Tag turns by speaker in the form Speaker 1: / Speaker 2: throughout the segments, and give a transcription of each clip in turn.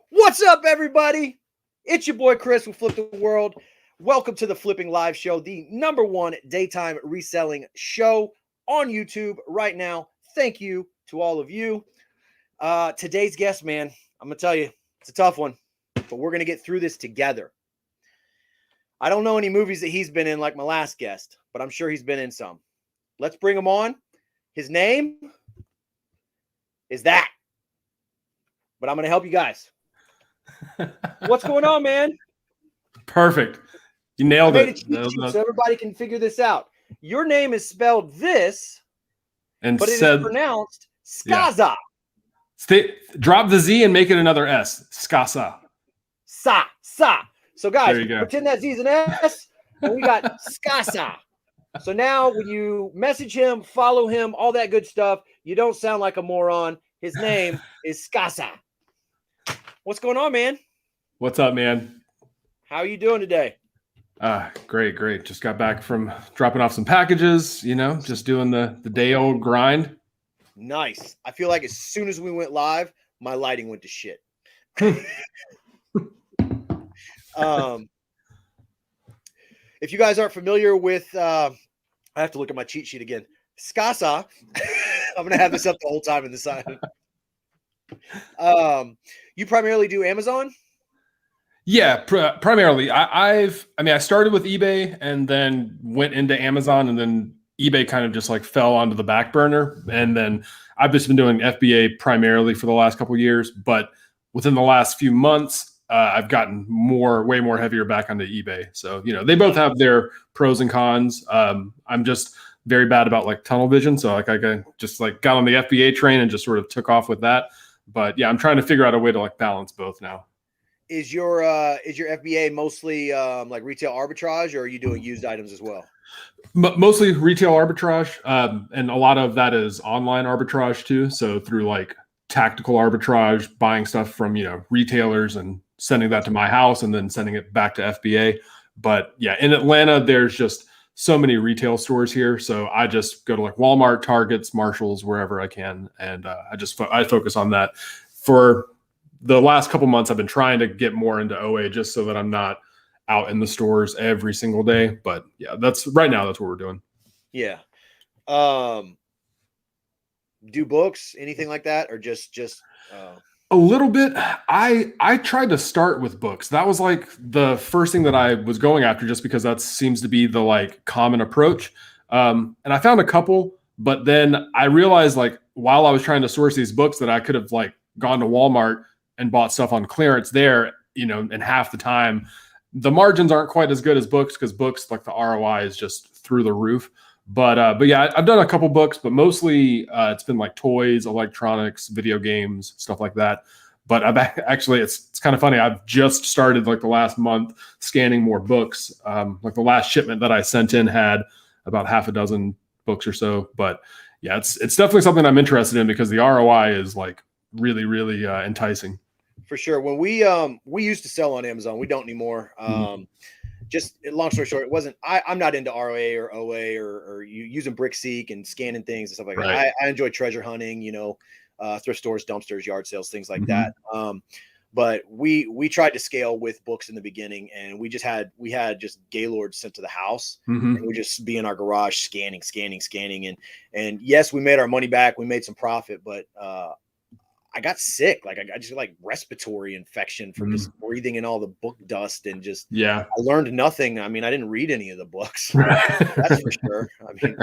Speaker 1: What's up, everybody? It's your boy Chris who flipped the world. Welcome to the Flipping Live Show, the #1 daytime reselling show on YouTube right now. Thank you to all of you. Today's guest, man, I'm gonna tell you, it's a tough one, but we're gonna get through this together. I don't know any movies that he's been in like my last guest, but I'm sure he's been in some. Let's bring him on. His name is that, but I'm gonna help you guys. What's going on, man?
Speaker 2: Perfect. You nailed
Speaker 1: it. So everybody can figure this out. Your name is spelled this, but it is pronounced Skaza.
Speaker 2: Yeah. Drop the Z and make it another S. Skasa.
Speaker 1: Sa. So guys, pretend that Z is an S, and we got Skasa. So now when you message him, follow him, all that good stuff, you don't sound like a moron. His name is Skasa. What's going on, man?
Speaker 2: What's up, man?
Speaker 1: How are you doing today?
Speaker 2: Great. Just got back from dropping off some packages, just doing the day-old grind.
Speaker 1: Nice. I feel like as soon as we went live, my lighting went to shit. If you guys aren't familiar with, I have to look at my cheat sheet again. Skasa. I'm going to have this up the whole time in the side. You primarily do Amazon?
Speaker 2: Yeah, primarily. I started with eBay and then went into Amazon, and then eBay kind of just like fell onto the back burner. And then I've just been doing FBA primarily for the last couple of years. But within the last few months, I've gotten way more heavier back onto eBay. So, they both have their pros and cons. I'm just very bad about like tunnel vision. So like I just like got on the FBA train and just sort of took off with that. But yeah, I'm trying to figure out a way to like balance both now.
Speaker 1: Is your FBA mostly like retail arbitrage, or are you doing used items as well?
Speaker 2: Mostly retail arbitrage, and a lot of that is online arbitrage too. So through like tactical arbitrage, buying stuff from retailers and sending that to my house and then sending it back to FBA. But yeah, in Atlanta, there's just so many retail stores here, so I just go to like Walmart, Targets, Marshalls, wherever I can, and I focus on that. For the last couple months, I've been trying to get more into OA just so that I'm not out in the stores every single day. But yeah, that's what we're doing.
Speaker 1: Yeah. Do books, anything like that, or just
Speaker 2: a little bit. I tried to start with books. That was like the first thing that I was going after, just because that seems to be the like common approach. And I found a couple, but then I realized like while I was trying to source these books that I could have like gone to Walmart and bought stuff on clearance there, and half the time the margins aren't quite as good as books, because books, like the ROI is just through the roof. But yeah, I've done a couple books, but mostly it's been like toys, electronics, video games, stuff like that. But I've actually, it's kind of funny. I've just started like the last month scanning more books. Like the last shipment that I sent in had about half a dozen books or so. But yeah, it's definitely something I'm interested in, because the ROI is like really, really enticing.
Speaker 1: For sure. When we used to sell on Amazon, we don't anymore. Just long story short, it wasn't. I'm not into ROA or OA or using BrickSeek and scanning things and stuff like that. I enjoy treasure hunting, thrift stores, dumpsters, yard sales, things like that. But we tried to scale with books in the beginning, and we had just Gaylords sent to the house, and we just be in our garage scanning, and yes, we made our money back. We made some profit, but I got sick. Like I just like respiratory infection from just breathing in all the book dust, and just, I learned nothing. I mean, I didn't read any of the books. That's for sure. I mean,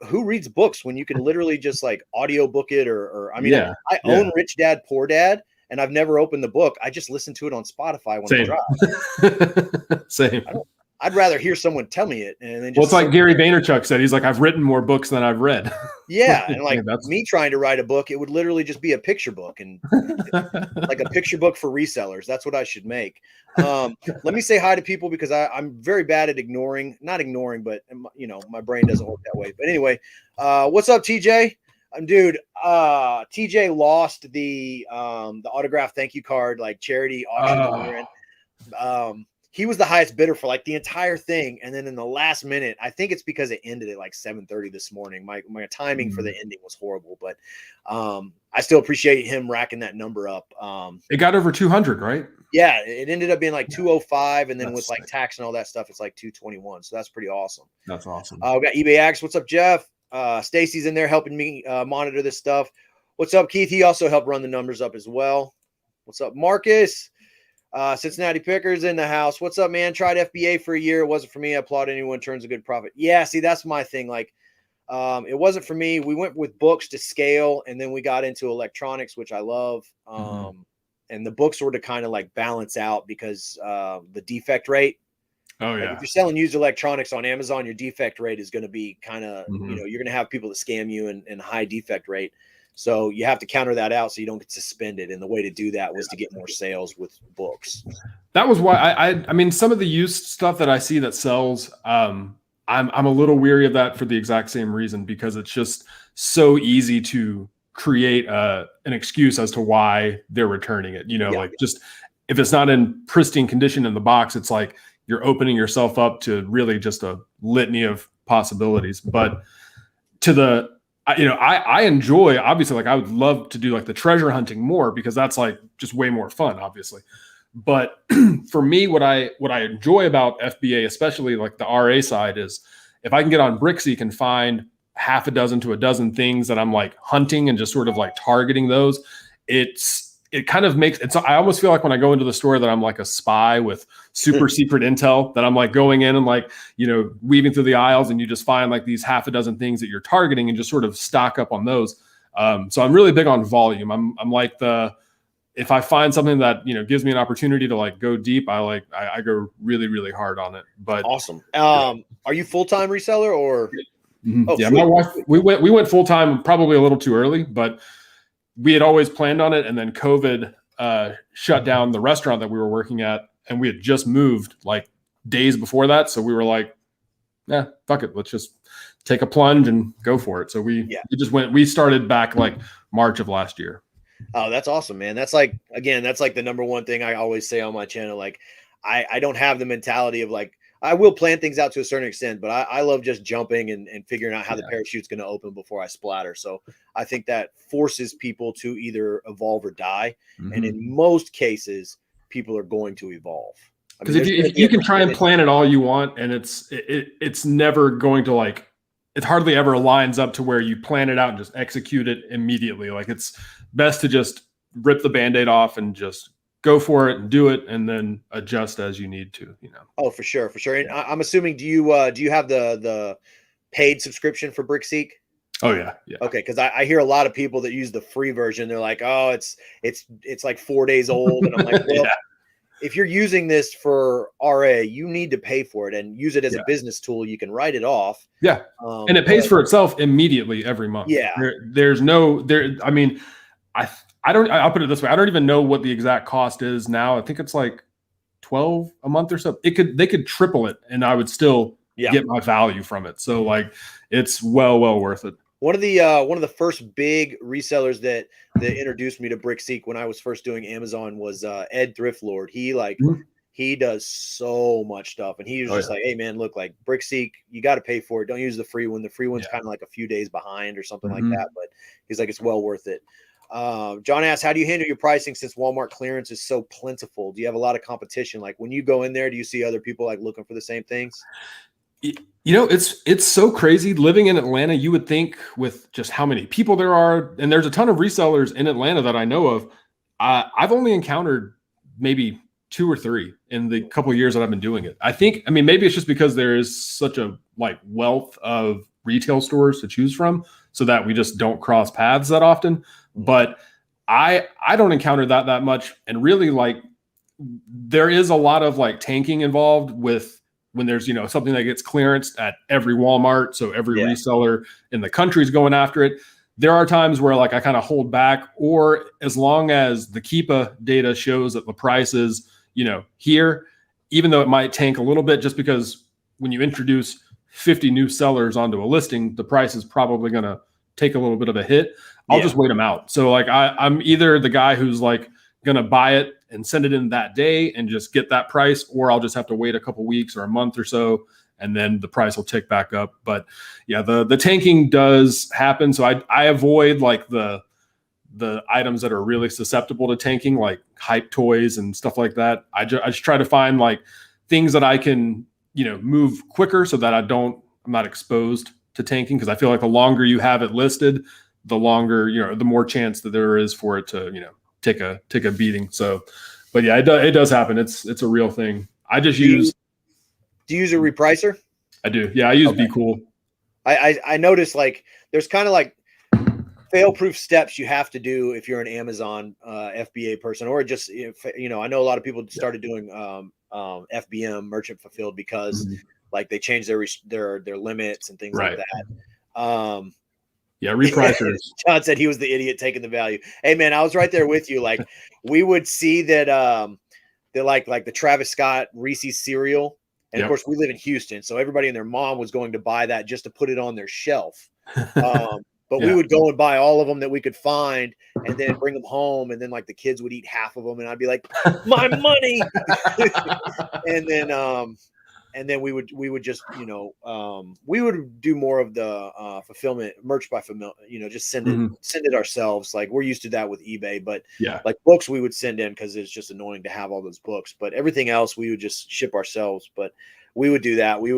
Speaker 1: who reads books when you can literally just like audio book it or I mean, I own Rich Dad, Poor Dad, and I've never opened the book. I just listen to it on Spotify when I drive.
Speaker 2: Same.
Speaker 1: I'd rather hear someone tell me it. And then just
Speaker 2: it's like Gary Vaynerchuk said. He's like, I've written more books than I've read.
Speaker 1: Yeah. And like me trying to write a book, it would literally just be a picture book, and like a picture book for resellers. That's what I should make. Let me say hi to people, because I'm very bad at not ignoring, but my brain doesn't work that way. But anyway, what's up, TJ? Dude, TJ lost the autograph thank you card, like charity auction that we were in. he was the highest bidder for like the entire thing. And then in the last minute, I think it's because it ended at like 7:30 this morning. My timing for the ending was horrible, but I still appreciate him racking that number up.
Speaker 2: It got over 200, right?
Speaker 1: Yeah, it ended up being like 205, and then
Speaker 2: That's
Speaker 1: with like
Speaker 2: sick.
Speaker 1: tax and all that stuff, it's like 221. So that's pretty awesome.
Speaker 2: That's awesome.
Speaker 1: We got eBay Axe. What's up, Jeff? Stacy's in there helping me monitor this stuff. What's up, Keith? He also helped run the numbers up as well. What's up, Marcus? Cincinnati Pickers in the house. What's up, man? Tried FBA for a year. It wasn't for me. I applaud anyone who turns a good profit. Yeah, see, that's my thing. Like, it wasn't for me. We went with books to scale, and then we got into electronics, which I love. And the books were to kind of like balance out because the defect rate.
Speaker 2: Oh, yeah.
Speaker 1: Like if you're selling used electronics on Amazon, your defect rate is going to be kind of, you know, you're going to have people that scam you and high defect rate. So you have to counter that out so you don't get suspended. And the way to do that was to get more sales with books.
Speaker 2: That was why I mean, some of the used stuff that I see that sells, I'm a little weary of that for the exact same reason, because it's just so easy to create an excuse as to why they're returning it. You know, like just if it's not in pristine condition in the box, it's like you're opening yourself up to really just a litany of possibilities. But to the, you know, I enjoy, obviously, like I would love to do like the treasure hunting more, because that's like just way more fun, obviously. But for me, what I enjoy about FBA, especially like the RA side, is if I can get on Brickseek and find half a dozen to a dozen things that I'm like hunting and just sort of like targeting those, it kind of makes it so I almost feel like when I go into the store that I'm like a spy with super secret intel, that I'm like going in and like, you know, weaving through the aisles, and you just find like these half a dozen things that you're targeting and just sort of stock up on those. So I'm really big on volume. I'm like if I find something that, you know, gives me an opportunity to like go deep, I go really, really hard on it. But
Speaker 1: awesome. Are you full-time reseller or?
Speaker 2: Oh, yeah, my wife, we went full-time probably a little too early, but we had always planned on it. And then COVID shut down the restaurant that we were working at, and we had just moved like days before that. So we were like, yeah, fuck it. Let's just take a plunge and go for it. So we started back like March of last year.
Speaker 1: Oh, that's awesome, man. That's like, again, that's like the number one thing I always say on my channel. Like I don't have the mentality of like, I will plan things out to a certain extent, but I love just jumping and figuring out how the parachute's going to open before I splatter. So I think that forces people to either evolve or die. And in most cases, people are going to evolve.
Speaker 2: Because if you can try and plan it all you want, and it's never going to like, it hardly ever lines up to where you plan it out and just execute it immediately. Like it's best to just rip the Band-Aid off and just go for it and do it, and then adjust as you need to, you know.
Speaker 1: Oh, for sure. And I'm assuming, do you have the paid subscription for Brickseek?
Speaker 2: Oh yeah.
Speaker 1: Okay, because I hear a lot of people that use the free version. They're like, oh, it's like 4 days old, and I'm like, well, if you're using this for RA, you need to pay for it and use it as a business tool. You can write it off.
Speaker 2: Yeah, and it pays for itself immediately every month. Yeah, I mean, I'll put it this way. I don't even know what the exact cost is now. I think it's like $12 a month or so. They could triple it, and I would still get my value from it. So like, it's well worth it.
Speaker 1: One of the first big resellers that introduced me to Brickseek when I was first doing Amazon was Ed Thriftlord. He does so much stuff, and he was just like, hey man, look, like Brickseek, you got to pay for it. Don't use the free one. The free one's kind of like a few days behind or something like that. But he's like, it's well worth it. John asks, how do you handle your pricing since Walmart clearance is so plentiful? Do you have a lot of competition? Like when you go in there, do you see other people like looking for the same things?
Speaker 2: You know, it's so crazy living in Atlanta. You would think with just how many people there are, and there's a ton of resellers in Atlanta that I know of. I've only encountered maybe 2 or 3 in the couple of years that I've been doing it. I mean, maybe it's just because there is such a like wealth of retail stores to choose from, so that we just don't cross paths that often. But I don't encounter that much. And really, like, there is a lot of like tanking involved with when there's, you know, something that gets clearanced at every Walmart. So every reseller in the country is going after it. There are times where like I kind of hold back, or as long as the Keepa data shows that the price is, you know, here, even though it might tank a little bit, just because when you introduce 50 new sellers onto a listing, the price is probably going to take a little bit of a hit. I'll just wait them out. So like I'm either the guy who's like going to buy it and send it in that day and just get that price, or I'll just have to wait a couple weeks or a month or so, and then the price will tick back up. But yeah, the tanking does happen. So I avoid like the items that are really susceptible to tanking, like hype toys and stuff like that. I just try to find like things that I can, move quicker so that I'm not exposed to tanking. Cause I feel like the longer you have it listed, the longer, the more chance that there is for it to, take a beating. So, but yeah, it does happen. It's a real thing. I just
Speaker 1: Do you use a repricer?
Speaker 2: I do. Yeah. I use Be Cool.
Speaker 1: I noticed like there's kind of like fail-proof steps you have to do if you're an Amazon FBA person, or just I know a lot of people started doing FBM, merchant fulfilled, because like they changed their limits and things like that.
Speaker 2: Yeah, repricers.
Speaker 1: John said he was the idiot taking the value. Hey man, I was right there with you. Like we would see that they're like the Travis Scott Reese's cereal. And of course we live in Houston, so everybody and their mom was going to buy that just to put it on their shelf. But we would go and buy all of them that we could find and then bring them home. And then like the kids would eat half of them and I'd be like, my money. And then we would just, we would do more of the fulfillment, merch by fulfillment, just send it ourselves. Like we're used to that with eBay, but like books we would send in because it's just annoying to have all those books. But everything else we would just ship ourselves. But we would do that. We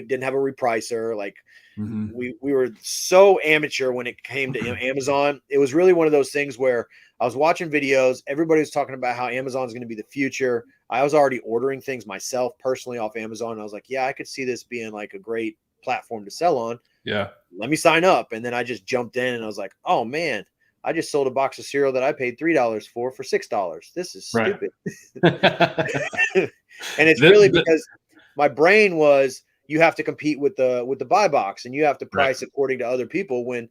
Speaker 1: didn't have a repricer. Like we were so amateur when it came to Amazon. It was really one of those things where I was watching videos. Everybody was talking about how Amazon is going to be the future. I was already ordering things myself personally off Amazon. And I was like, yeah, I could see this being like a great platform to sell on.
Speaker 2: Yeah. Let
Speaker 1: me sign up. And then I just jumped in and I was like, oh man, I just sold a box of cereal that I paid $3 for $6. This is stupid. And it's really because my brain was, you have to compete with the buy box and you have to price according to other people. When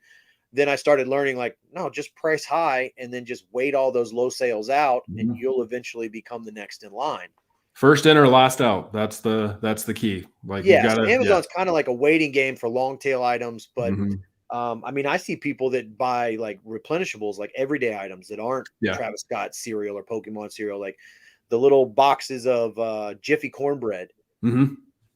Speaker 1: then I started learning like, no, just price high and then just wait all those low sales out and you'll eventually become the next in line.
Speaker 2: First in or last out. That's the key. Like you gotta,
Speaker 1: so Amazon's kind of like a waiting game for long tail items. But I mean, I see people that buy like replenishables, like everyday items that aren't Travis Scott cereal or Pokemon cereal, like the little boxes of Jiffy cornbread.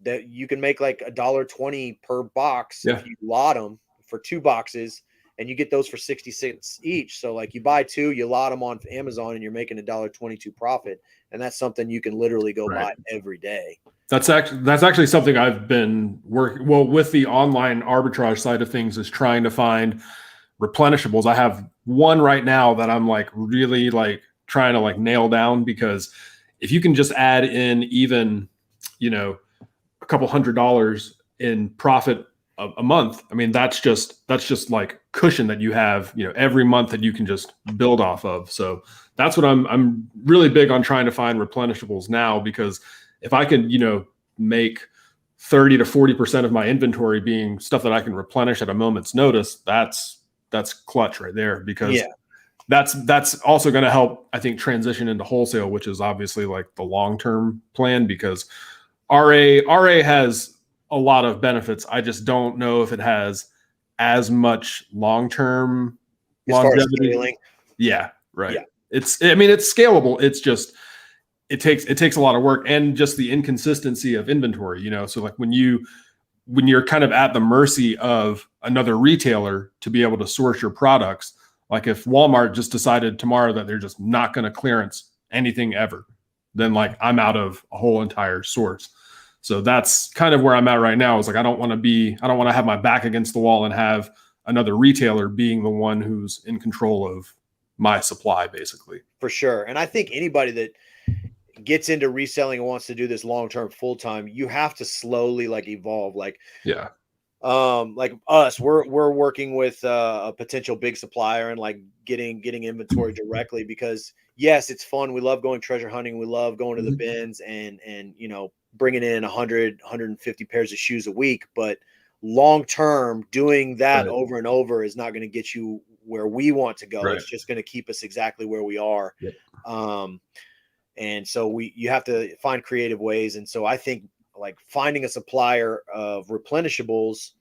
Speaker 1: That you can make like $1.20 per box if you lot them for 2 boxes, and you get those for 60 cents each. So like you buy 2, you lot them on Amazon, and you're making $1.22 profit, and that's something you can literally go buy every day.
Speaker 2: That's actually something I've been working with the online arbitrage side of things, is trying to find replenishables. I have one right now that I'm like really like trying to like nail down, because if you can just add in even, a couple $100 in profit a month, I mean, that's just like cushion that you have, every month that you can just build off of. So that's what I'm really big on, trying to find replenishables now, because if I can, make 30 to 40% of my inventory being stuff that I can replenish at a moment's notice, that's clutch right there, because that's also going to help, I think, transition into wholesale, which is obviously like the long-term plan, because RA has a lot of benefits. I just don't know if it has as much long-term longevity. Yeah, right. Yeah. It's scalable. It's just, it takes a lot of work, and just the inconsistency of inventory, so like when you're kind of at the mercy of another retailer to be able to source your products, like if Walmart just decided tomorrow that they're just not going to clearance anything ever, then like I'm out of a whole entire source. So that's kind of where I'm at right now, is like, I don't want to have my back against the wall and have another retailer being the one who's in control of my supply, basically.
Speaker 1: For sure. And I think anybody that gets into reselling and wants to do this long-term full-time, you have to slowly like evolve. Like, like us, we're working with a potential big supplier and like getting inventory directly, because yes, it's fun. We love going treasure hunting. We love going to the bins and bringing in 150 pairs of shoes a week. But long-term, doing that over and over is not going to get you where we want to go. It's just going to keep us exactly where we are. And so you have to find creative ways. And so I think like finding a supplier of replenishables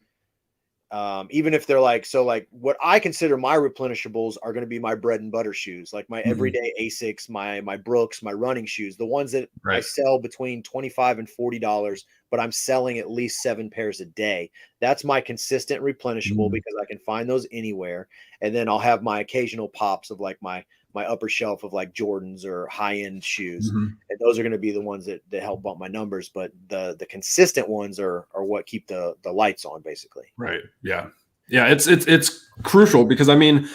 Speaker 1: even if they're like, so like what I consider my replenishables are going to be my bread and butter shoes, like my everyday Asics, my Brooks, my running shoes, the ones that I sell between $25 and $40, but I'm selling at least 7 pairs a day. That's my consistent replenishable because I can find those anywhere. And then I'll have my occasional pops of like my upper shelf of like Jordans or high-end shoes. And those are going to be the ones that help bump my numbers. But the consistent ones are what keep the lights on, basically.
Speaker 2: Right. Yeah. Yeah. It's crucial because I mean,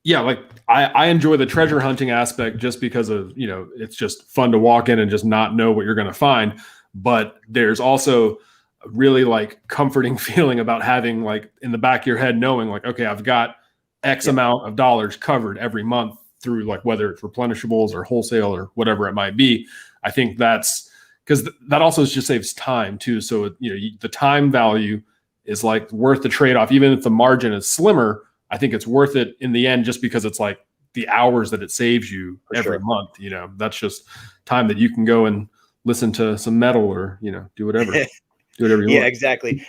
Speaker 2: yeah, like I enjoy the treasure hunting aspect just because of, it's just fun to walk in and just not know what you're going to find. But there's also a really like comforting feeling about having like in the back of your head, knowing like, okay, I've got X amount of dollars covered every month through like whether it's replenishables or wholesale or whatever it might be. I think that's because that also just saves time too. So, the time value is like worth the trade-off. Even if the margin is slimmer, I think it's worth it in the end just because it's like the hours that it saves you every month. That's just time that you can go and listen to some metal or, do whatever. Do whatever you want.
Speaker 1: Exactly.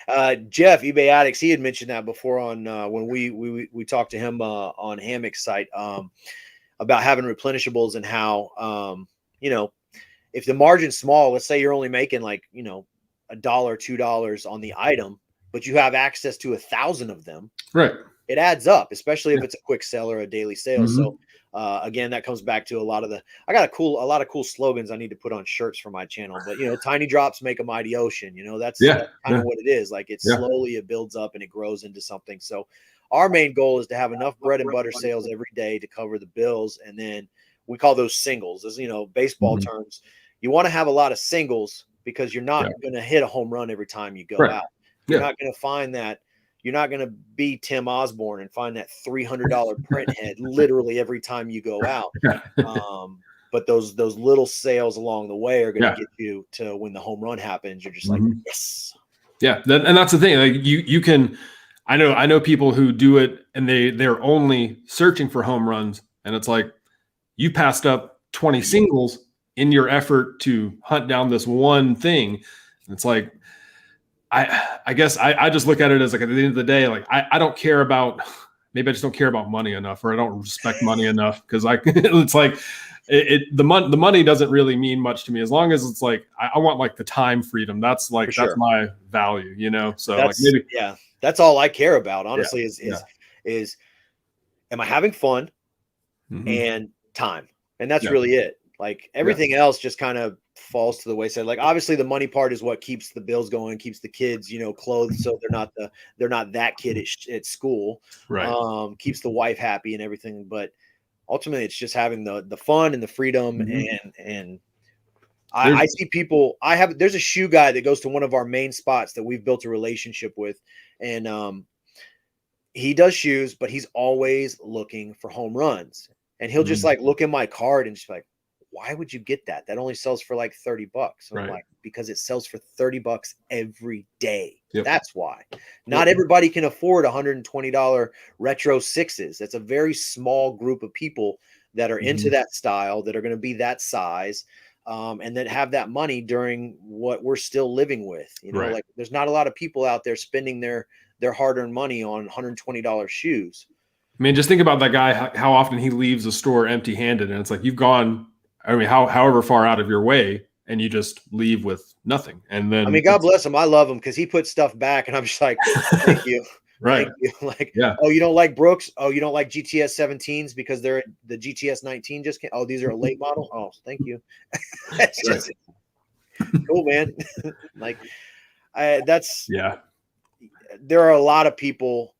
Speaker 1: Jeff, eBay Addicts, he had mentioned that before on when we talked to him on Hammock's site about having replenishables and how if the margin's small, let's say you're only making like $1, $2 on the item, but you have access to 1,000 of them.
Speaker 2: Right.
Speaker 1: It adds up, especially if it's a quick sell or a daily sale. So again, that comes back to a lot of I got a lot of cool slogans I need to put on shirts for my channel, but tiny drops make a mighty ocean. That's kind of what it is. Like slowly it builds up and it grows into something. So our main goal is to have enough bread and butter sales every day to cover the bills. And then we call those singles. As baseball terms, you want to have a lot of singles because you're not going to hit a home run every time you go out. You're not going to find that. You're not going to be Tim Osborne and find that $300 print head literally every time you go out. But those little sales along the way are going to get you to when the home run happens. You're just like, yes.
Speaker 2: Yeah. And that's the thing. Like you can, I know people who do it and they're only searching for home runs. And it's like, you passed up 20 singles in your effort to hunt down this one thing. And it's like, I guess I just look at it as like at the end of the day, like I don't care about, maybe I just don't care about money enough, or I don't respect money enough because it's like the money doesn't really mean much to me as long as it's like I want like the time freedom. That's like that's my value, So
Speaker 1: that's,
Speaker 2: like maybe
Speaker 1: that's all I care about, honestly. Is am I having fun and time, and that's really it. Like everything else just kind of falls to the wayside. Like obviously the money part is what keeps the bills going, keeps the kids, clothed so they're not that kid at school.
Speaker 2: Right.
Speaker 1: Keeps the wife happy and everything. But ultimately it's just having the fun and the freedom. And I see people, there's a shoe guy that goes to one of our main spots that we've built a relationship with. And he does shoes, but he's always looking for home runs. And he'll just like look in my card and just like, why would you get that? That only sells for like $30. And I'm like, because it sells for $30 every day. That's why. Not everybody can afford $120 retro sixes. That's a very small group of people that are into that style, that are going to be that size, and that have that money during what we're still living with. Like there's not a lot of people out there spending their hard-earned money on $120 shoes.
Speaker 2: I mean, just think about that guy, how often he leaves a store empty-handed, and it's like you've gone, however far out of your way, and you just leave with nothing. And then,
Speaker 1: God bless him. I love him because he puts stuff back, and I'm just like, thank you.
Speaker 2: Right.
Speaker 1: Thank you. Like, oh, you don't like Brooks? Oh, you don't like GTS 17s because they're the GTS 19 just came. Oh, these are a late model. Oh, thank you. That's just cool, man. Like, there are a lot of people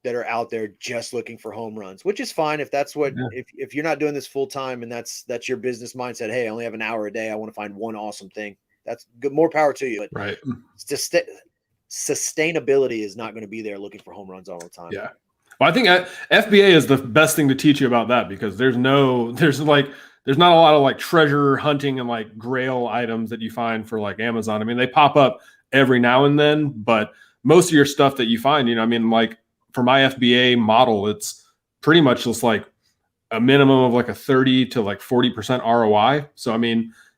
Speaker 1: that are out there just looking for home runs, which is fine. If that's what, if you're not doing this full time and that's your business mindset, hey, I only have an hour a day, I want to find one awesome thing. That's good. More power to you. But it's just sustainability is not going to be there looking for home runs all the time.
Speaker 2: Yeah. Well, I think FBA is the best thing to teach you about that, because there's not a lot of like treasure hunting and like grail items that you find for like Amazon. I mean, they pop up every now and then, but most of your stuff that you find, like, for my FBA model, it's pretty much just like a minimum of like a 30 to like 40% ROI. So,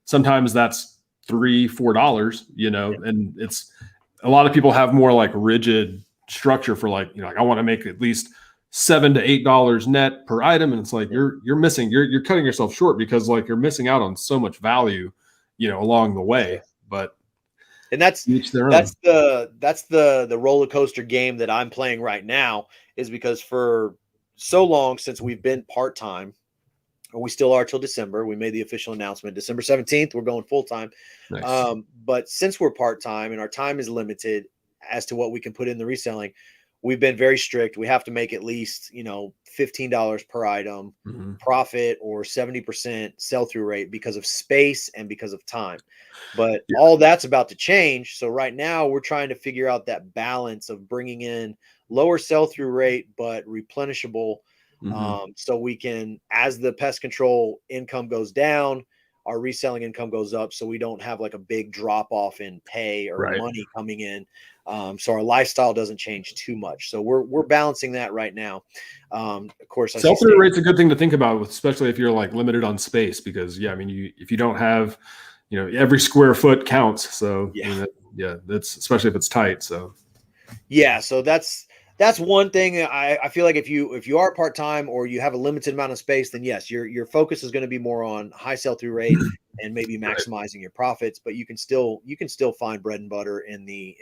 Speaker 2: sometimes that's $3-4, and it's a lot of people have more like rigid structure for like, like I want to make at least $7 to $8 net per item. And it's like, you're missing, you're cutting yourself short because like you're missing out on so much value, along the way. But
Speaker 1: and that's the roller coaster game that I'm playing right now, is because for so long since we've been part-time, or we still are till December. We made the official announcement December 17th. We're going full time. Nice. But since we're part time and our time is limited as to what we can put in the reselling, we've been very strict. We have to make at least $15 per item profit or 70% sell through rate because of space and because of time. But all that's about to change. So right now we're trying to figure out that balance of bringing in lower sell through rate but replenishable. So we can, as the pest control income goes down, our reselling income goes up, so we don't have like a big drop off in pay or money coming in. So our lifestyle doesn't change too much. So we're balancing that right now. Of course,
Speaker 2: sell-through rate's a good thing to think about, especially if you're like limited on space, because if you don't have, every square foot counts. So that's especially if it's tight. So
Speaker 1: so that's one thing. I feel like if you are part-time or you have a limited amount of space, then yes, your focus is going to be more on high sell-through rate and maybe maximizing your profits, but you can still find bread and butter in the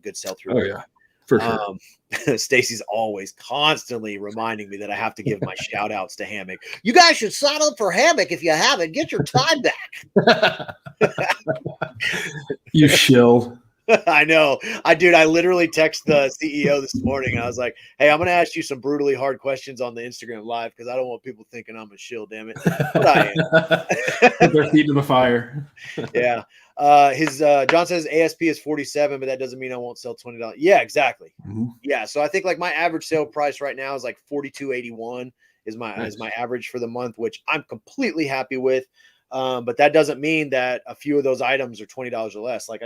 Speaker 1: good sell-through rate.
Speaker 2: Yeah, for sure.
Speaker 1: Stacy's always constantly reminding me that I have to give my shout outs to Hammock. You guys should sign up for Hammock if you haven't. Get your time back.
Speaker 2: You shill.
Speaker 1: I know. I literally texted the CEO this morning. I was like, hey, I'm going to ask you some brutally hard questions on the Instagram live because I don't want people thinking I'm a shill, damn it. But I am.
Speaker 2: Put their feet in the fire.
Speaker 1: Yeah. John says ASP is 47, but that doesn't mean I won't sell $20. Yeah, exactly. Yeah. So I think like my average sale price right now is like $42.81 is my average for the month, which I'm completely happy with. But that doesn't mean that a few of those items are $20 or less. Like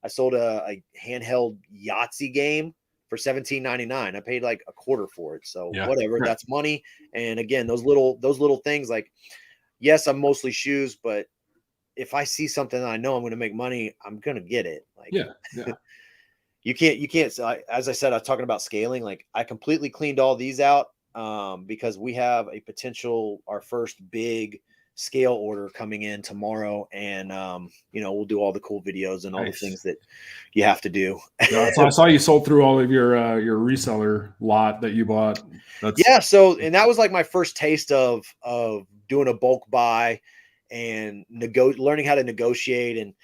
Speaker 1: I sold a handheld Yahtzee game for $17.99. I paid like a quarter for it. So whatever, that's money. And again, those little things, like, yes, I'm mostly shoes, but if I see something that I know I'm going to make money, I'm going to get it. Like, you can't. So as I said, I was talking about scaling. Like I completely cleaned all these out because we have our first big scale order coming in tomorrow, and we'll do all the cool videos and all the things that you have to do.
Speaker 2: So I saw you sold through all of your reseller lot that you bought.
Speaker 1: So and that was like my first taste of doing a bulk buy and learning how to negotiate. And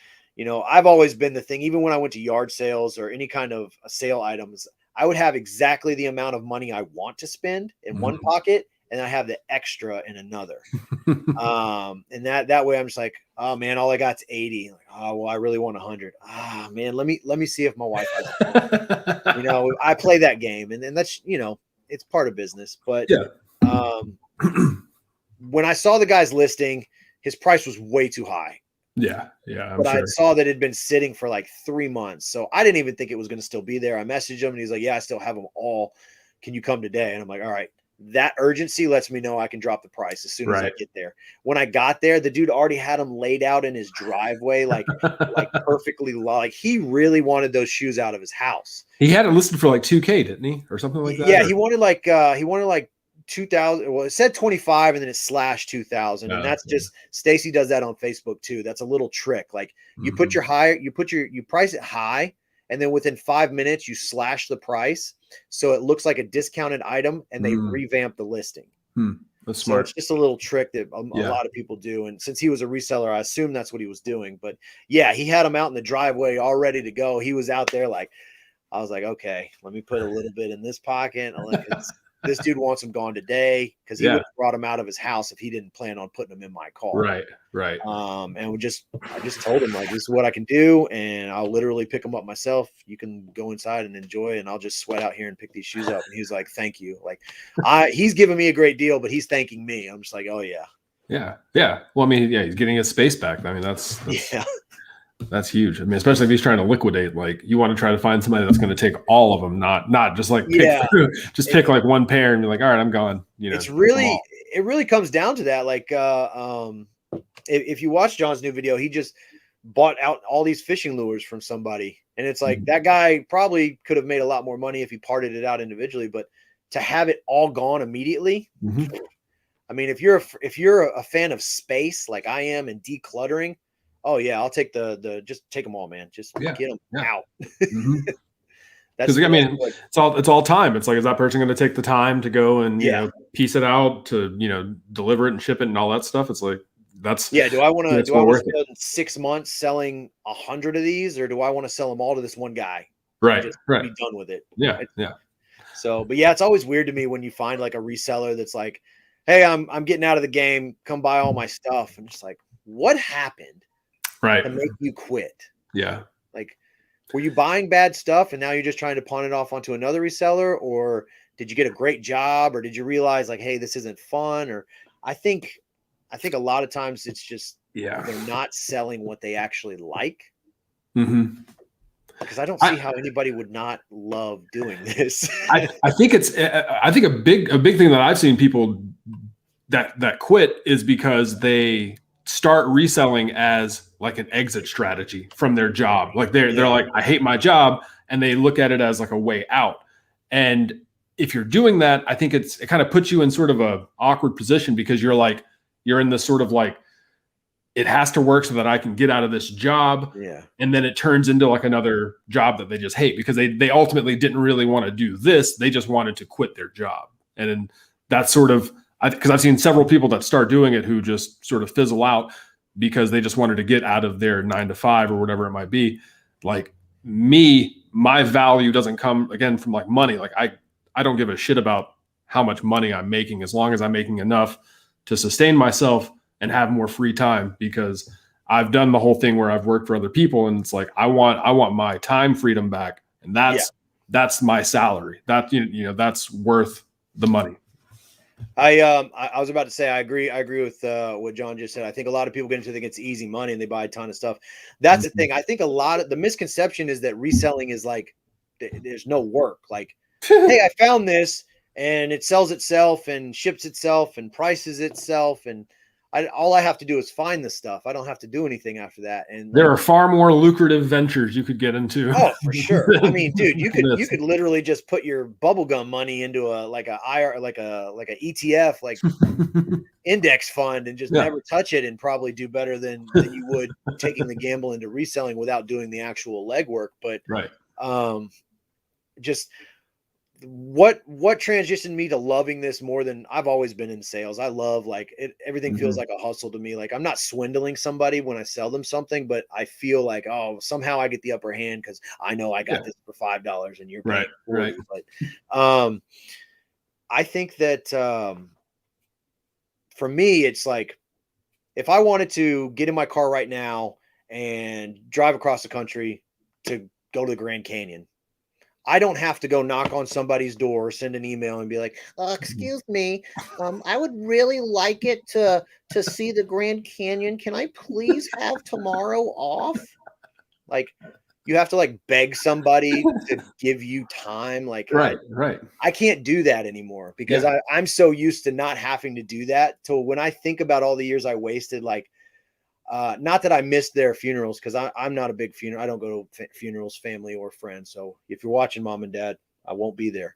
Speaker 1: I've always been the thing, even when I went to yard sales or any kind of sale items, I would have exactly the amount of money I want to spend in one pocket, and I have the extra in another. And that way I'm just like, oh man, all I got's 80. Like, oh, well, I really want 100. Ah, man, let me see if my wife has it. I play that game, and that's, it's part of business. But when I saw the guy's listing, his price was way too high.
Speaker 2: Yeah.
Speaker 1: But sure. I saw that it had been sitting for like 3 months. So I didn't even think it was going to still be there. I messaged him and he's like, yeah, I still have them all. Can you come today? And I'm like, all right. That urgency lets me know I can drop the price as soon as I get there. When I got there, the dude already had them laid out in his driveway, like perfectly, like he really wanted those shoes out of his house.
Speaker 2: He had it listed for like 2K, didn't he? Or something like that?
Speaker 1: Yeah, he wanted like 2,000. Well, it said 25 and then it slashed 2,000. And that's just, Stacy does that on Facebook too. That's a little trick. Like you put you price it high, and then within 5 minutes you slash the price so it looks like a discounted item, and they revamp the listing.
Speaker 2: That's smart.
Speaker 1: So it's just a little trick that a lot of people do. And since he was a reseller, I assume that's what he was doing. But yeah, he had them out in the driveway all ready to go. He was out there like, I was like, okay, let me put a little bit in this pocket. This dude wants them gone today, because he would have brought them out of his house if he didn't plan on putting them in my car.
Speaker 2: Right.
Speaker 1: And I just told him, like, this is what I can do, and I'll literally pick them up myself. You can go inside and enjoy, and I'll just sweat out here and pick these shoes up. And he's like, thank you. Like, he's giving me a great deal, but he's thanking me. I'm just like, oh yeah.
Speaker 2: Yeah. Well, I mean, he's getting his space back. I mean, that's That's huge. I mean, especially if he's trying to liquidate, like you want to try to find somebody that's going to take all of them, not just like pick like one pair and be like, all right, I'm gone.
Speaker 1: It really comes down to that. Like, if you watch John's new video, he just bought out all these fishing lures from somebody, And it's like that guy probably could have made a lot more money if he parted it out individually, but to have it all gone immediately. I mean, if you're a fan of space like I am and decluttering, oh yeah, I'll take just take them all, man. Just get them out.
Speaker 2: Because I mean, it's all time. It's like, is that person going to take the time to go and you know, piece it out, to deliver it and ship it and all that stuff? It's like, that's
Speaker 1: do I want to spend 6 months selling 100 of these, or do I want to sell them all to this one guy?
Speaker 2: Right.
Speaker 1: Just
Speaker 2: right.
Speaker 1: Be done with it.
Speaker 2: Yeah.
Speaker 1: So, but yeah, it's always weird to me when you find like a reseller that's like, hey, I'm getting out of the game. Come buy all my stuff. And just like, what happened to make you quit?
Speaker 2: Yeah.
Speaker 1: Like, were you buying bad stuff and now you're just trying to pawn it off onto another reseller, or did you get a great job, or did you realize like, hey, this isn't fun? Or I think a lot of times it's just they're not selling what they actually like. Because I don't see how anybody would not love doing this.
Speaker 2: I think a big thing that I've seen people that quit is because they start reselling as like an exit strategy from their job. Like they're like, I hate my job, and they look at it as like a way out. And if you're doing that, I think it kind of puts you in sort of a awkward position, because you're in this sort of like, it has to work so that I can get out of this job. And then it turns into like another job that they just hate, because they ultimately didn't really want to do this. They just wanted to quit their job. And then that's sort of, because I've seen several people that start doing it who just sort of fizzle out because they just wanted to get out of their 9 to 5 or whatever it might be. Like me, my value doesn't come again from like money. Like I don't give a shit about how much money I'm making, as long as I'm making enough to sustain myself and have more free time, because I've done the whole thing where I've worked for other people, and it's like, I want my time freedom back. And that's my salary. That, that's worth the money.
Speaker 1: I was about to say, I agree with what John just said. I think a lot of people get into think it's easy money and they buy a ton of stuff. That's the thing. I think a lot of the misconception is that reselling is like, there's no work. Like, hey, I found this and it sells itself and ships itself and prices itself, and all I have to do is find the stuff. I don't have to do anything after that. And
Speaker 2: there are far more lucrative ventures you could get into.
Speaker 1: Oh, for sure. I mean, dude, you could literally just put your bubblegum money into a ETF, like index fund, and just never touch it, and probably do better than you would taking the gamble into reselling without doing the actual legwork. But just what transitioned me to loving this more than I've always been in sales. I love like it. Everything feels like a hustle to me. Like I'm not swindling somebody when I sell them something, but I feel like, oh, somehow I get the upper hand because I know I got this for $5 and you're paying $40. But I think that for me, it's like, if I wanted to get in my car right now and drive across the country to go to the Grand Canyon, I don't have to go knock on somebody's door, send an email and be like, excuse me, I would really like it to see the Grand Canyon. Can I please have tomorrow off? Like, you have to like beg somebody to give you time. Like, I can't do that anymore, because I'm so used to not having to do that. So when I think about all the years I wasted, like, not that I missed their funerals, because I'm not a big funeral. I don't go to funerals, family or friends. So if you're watching, Mom and Dad, I won't be there.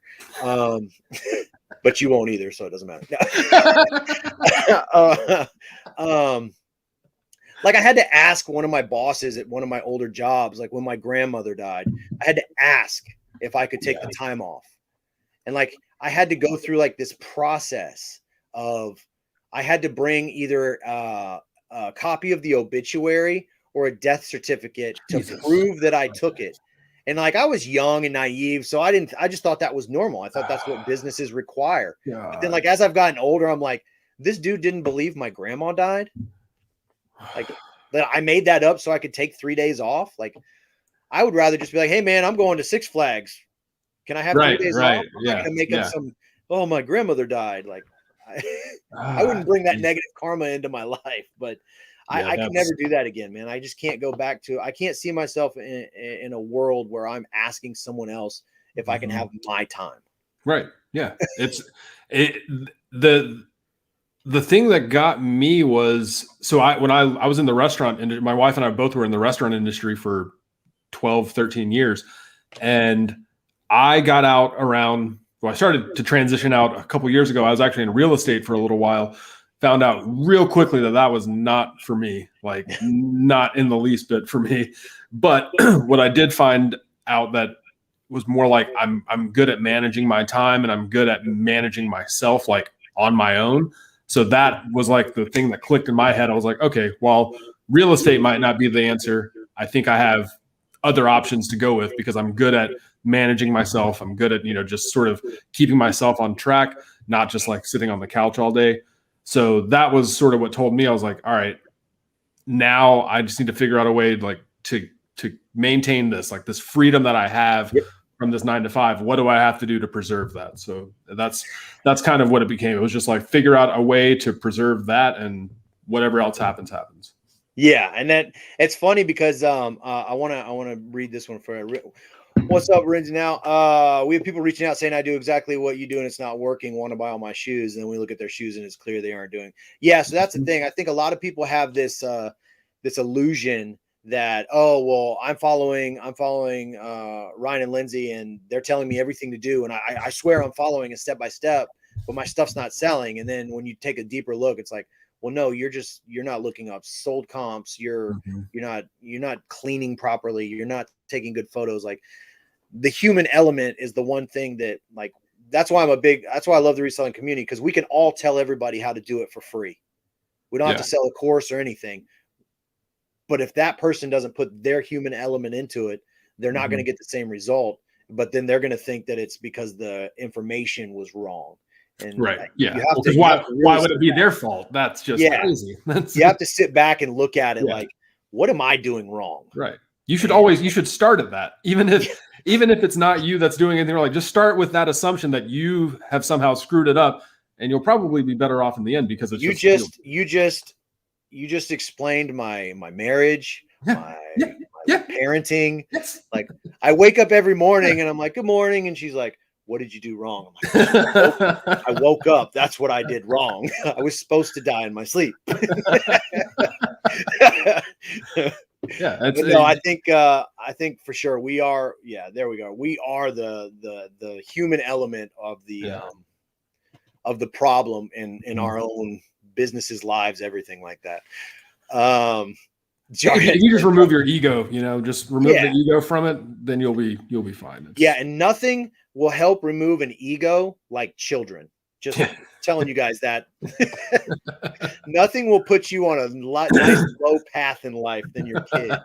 Speaker 1: But you won't either, so it doesn't matter. Like I had to ask one of my bosses at one of my older jobs, like when my grandmother died, I had to ask if I could take the time off. And like, I had to go through like this process of, I had to bring either a copy of the obituary or a death certificate to prove that I took it. And like, I was young and naive, so I just thought that was normal. I thought that's what businesses require. But then like, as I've gotten older, I'm like, this dude didn't believe my grandma died. Like, I made that up so I could take 3 days off. Like, I would rather just be like, hey man, I'm going to Six Flags. Can I have 3 days off? I'm not gonna make up some, oh, my grandmother died. Like, I wouldn't bring that negative karma into my life, but I can never do that again, man. I just can't go back to, I can't see myself in a world where I'm asking someone else if I can have my time.
Speaker 2: Right. Yeah. The thing that got me was, so when I was in the restaurant, and my wife and I both were in the restaurant industry for 12, 13 years. And I got out around, well, I started to transition out a couple years ago. I was actually in real estate for a little while. Found out real quickly that was not for me, like not in the least bit for me. But what I did find out that was more like I'm good at managing my time and I'm good at managing myself like on my own. So that was like the thing that clicked in my head. I was like, okay, well, real estate might not be the answer. I think I have other options to go with because I'm good at managing myself. I'm good at, just sort of keeping myself on track, not just like sitting on the couch all day. So that was sort of what told me, I was like, all right, now I just need to figure out a way like to maintain this, like this freedom that I have from this 9 to 5. What do I have to do to preserve that? So that's kind of what it became. It was just like figure out a way to preserve that, and whatever else happens.
Speaker 1: Yeah, and that it's funny because I want to read this one for. What's up, Renz? Now, we have people reaching out saying I do exactly what you do and it's not working. Want to buy all my shoes, and then we look at their shoes and it's clear they aren't doing. Yeah, so that's the thing. I think a lot of people have this this illusion that I'm following Ryan and Lindsay, and they're telling me everything to do, and I swear I'm following it step by step, but my stuff's not selling. And then when you take a deeper look, it's like, well, no, you're not looking up sold comps. You're not cleaning properly. You're not taking good photos. Like, the human element is the one thing that, like, that's why I love the reselling community, because we can all tell everybody how to do it for free. We don't have to sell a course or anything. But if that person doesn't put their human element into it, they're not going to get the same result. But then they're going to think that it's because the information was wrong. And
Speaker 2: right. Yeah. Why would it be their fault? That's just crazy.
Speaker 1: You have to sit back and look at it like, what am I doing wrong?
Speaker 2: Right. You should start at that. Even if it's not you that's doing anything wrong, like, just start with that assumption that you have somehow screwed it up, and you'll probably be better off in the end, because it's
Speaker 1: you just explained my marriage, my parenting.
Speaker 2: Yes.
Speaker 1: Like, I wake up every morning and I'm like, good morning. And she's like, what did you do wrong? I'm like, I woke up. That's what I did wrong. I was supposed to die in my sleep.
Speaker 2: Yeah.
Speaker 1: I think for sure we are. Yeah, there we go. We are the human element of the problem in our own businesses, lives, everything like that.
Speaker 2: If you just remove your ego, just remove the ego from it, then you'll be fine.
Speaker 1: And nothing will help remove an ego like children. Just telling you guys that. Nothing will put you on a nice low path in life than your kids.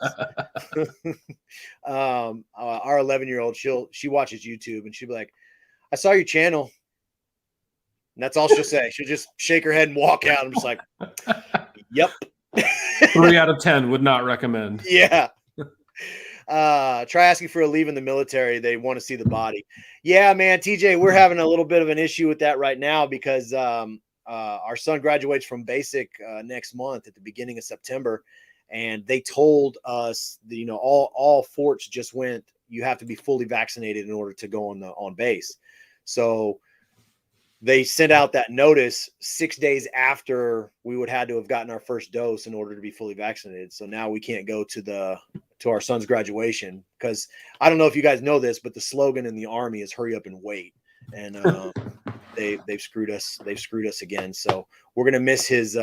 Speaker 1: Our 11-year-old, she watches YouTube and she'll be like, I saw your channel. And that's all she'll say. She'll just shake her head and walk out. I'm just like, yep.
Speaker 2: 3 out of 10 would not recommend.
Speaker 1: Yeah. Try asking for a leave in the military. They want to see the body. Yeah, man. TJ, we're having a little bit of an issue with that right now because our son graduates from basic next month at the beginning of September. And they told us that, all forts just went, you have to be fully vaccinated in order to go on base. So they sent out that notice 6 days after we would have to have gotten our first dose in order to be fully vaccinated. So now we can't go to our son's graduation, because I don't know if you guys know this, but the slogan in the Army is "Hurry up and wait," and they've screwed us. They've screwed us again. So we're gonna miss his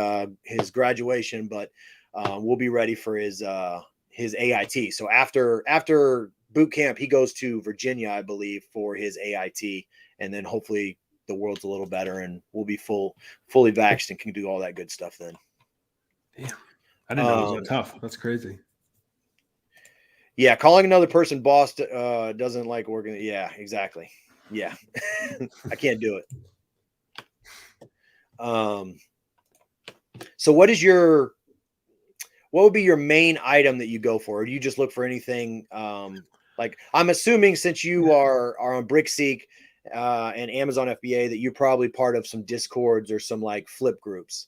Speaker 1: graduation, but we'll be ready for his AIT. So after boot camp, he goes to Virginia, I believe, for his AIT, and then hopefully the world's a little better and we'll be fully vaxxed and can do all that good stuff then.
Speaker 2: Damn. I didn't know it was that tough. That's crazy.
Speaker 1: Yeah. Calling another person boss doesn't like working. Yeah, exactly. Yeah. I can't do it. So what would be your main item that you go for? Or do you just look for anything? Like, I'm assuming since you are on BrickSeek, and Amazon FBA, that you're probably part of some Discords or some like flip groups.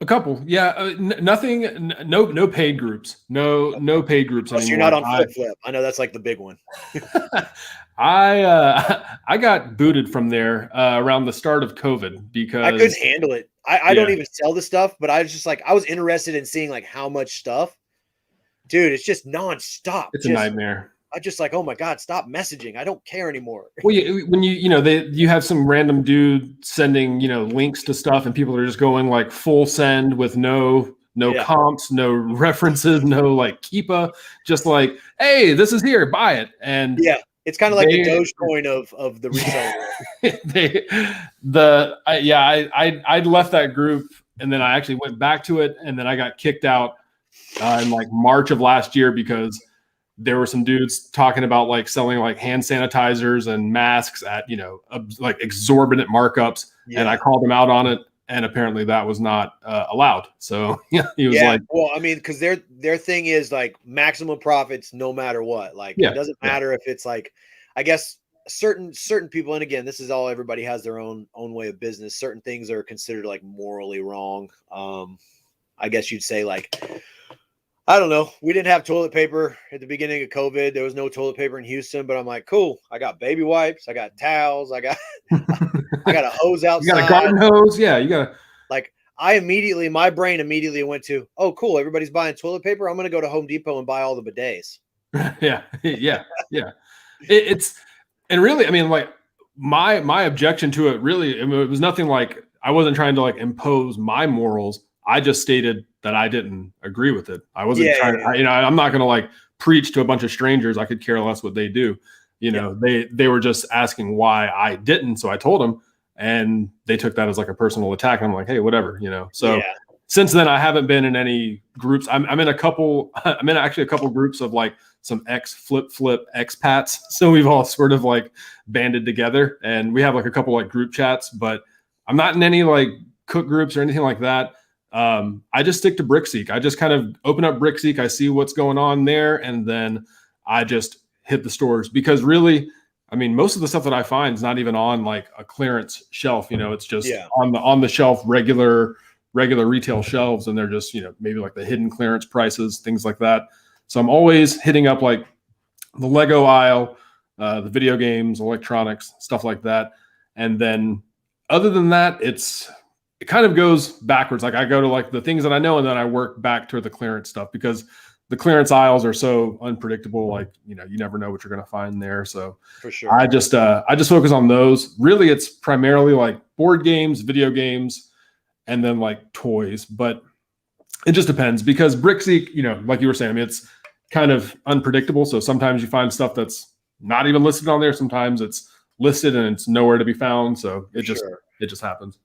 Speaker 2: A couple, yeah. Nothing, no paid groups, no paid groups anymore.
Speaker 1: So you're not on Flip. I know that's like the big one.
Speaker 2: I got booted from there around the start of COVID because
Speaker 1: I couldn't handle it. I don't even sell the stuff, but I was just like, I was interested in seeing like how much stuff. Dude, it's just nonstop.
Speaker 2: It's a nightmare.
Speaker 1: I just like, oh my God, stop messaging. I don't care anymore.
Speaker 2: Well, when you have some random dude sending, links to stuff, and people are just going like full send with no comps, no references, no like Keepa, just like, hey, this is here, buy it. And
Speaker 1: yeah, it's kind of like the Dogecoin of the reseller.
Speaker 2: I left that group, and then I actually went back to it, and then I got kicked out in like March of last year because there were some dudes talking about like selling like hand sanitizers and masks at, like exorbitant markups. Yeah. And I called them out on it. And apparently that was not allowed. So he was like,
Speaker 1: well, I mean, because their thing is like maximum profits no matter what. Like it doesn't matter if it's like, I guess certain people, and again, this is all, everybody has their own way of business. Certain things are considered like morally wrong. I guess you'd say like, I don't know. We didn't have toilet paper at the beginning of COVID. There was no toilet paper in Houston, but I'm like, cool. I got baby wipes. I got towels. I got a hose outside.
Speaker 2: You got a garden hose. Yeah. You got
Speaker 1: like, my brain immediately went to, oh, cool. Everybody's buying toilet paper. I'm going to go to Home Depot and buy all the bidets.
Speaker 2: Yeah. And really, I mean, like my objection to it really, I mean, it was nothing like, I wasn't trying to like impose my morals. I just stated that I didn't agree with it. I wasn't trying to, I'm not going to like preach to a bunch of strangers. I could care less what they do. They were just asking why I didn't. So I told them, and they took that as like a personal attack. And I'm like, hey, whatever, So since then, I haven't been in any groups. I'm in actually a couple groups of like some flip expats. So we've all sort of like banded together, and we have like a couple like group chats, but I'm not in any like cook groups or anything like that. I just stick to BrickSeek. I just kind of open up BrickSeek. I see what's going on there, and then I just hit the stores, because really, I mean, most of the stuff that I find is not even on like a clearance shelf. It's just on the shelf, regular retail shelves, and they're just maybe like the hidden clearance prices, things like that. So I'm always hitting up like the Lego aisle, the video games, electronics, stuff like that, and then other than that, it kind of goes backwards. Like I go to like the things that I know, and then I work back to the clearance stuff, because the clearance aisles are so unpredictable. Like, you never know what you're going to find there. So
Speaker 1: for sure,
Speaker 2: I just focus on those. Really, it's primarily like board games, video games, and then like toys. But it just depends, because BrickSeek, like you were saying, I mean, it's kind of unpredictable. So sometimes you find stuff that's not even listed on there. Sometimes it's listed and it's nowhere to be found. So it just happens.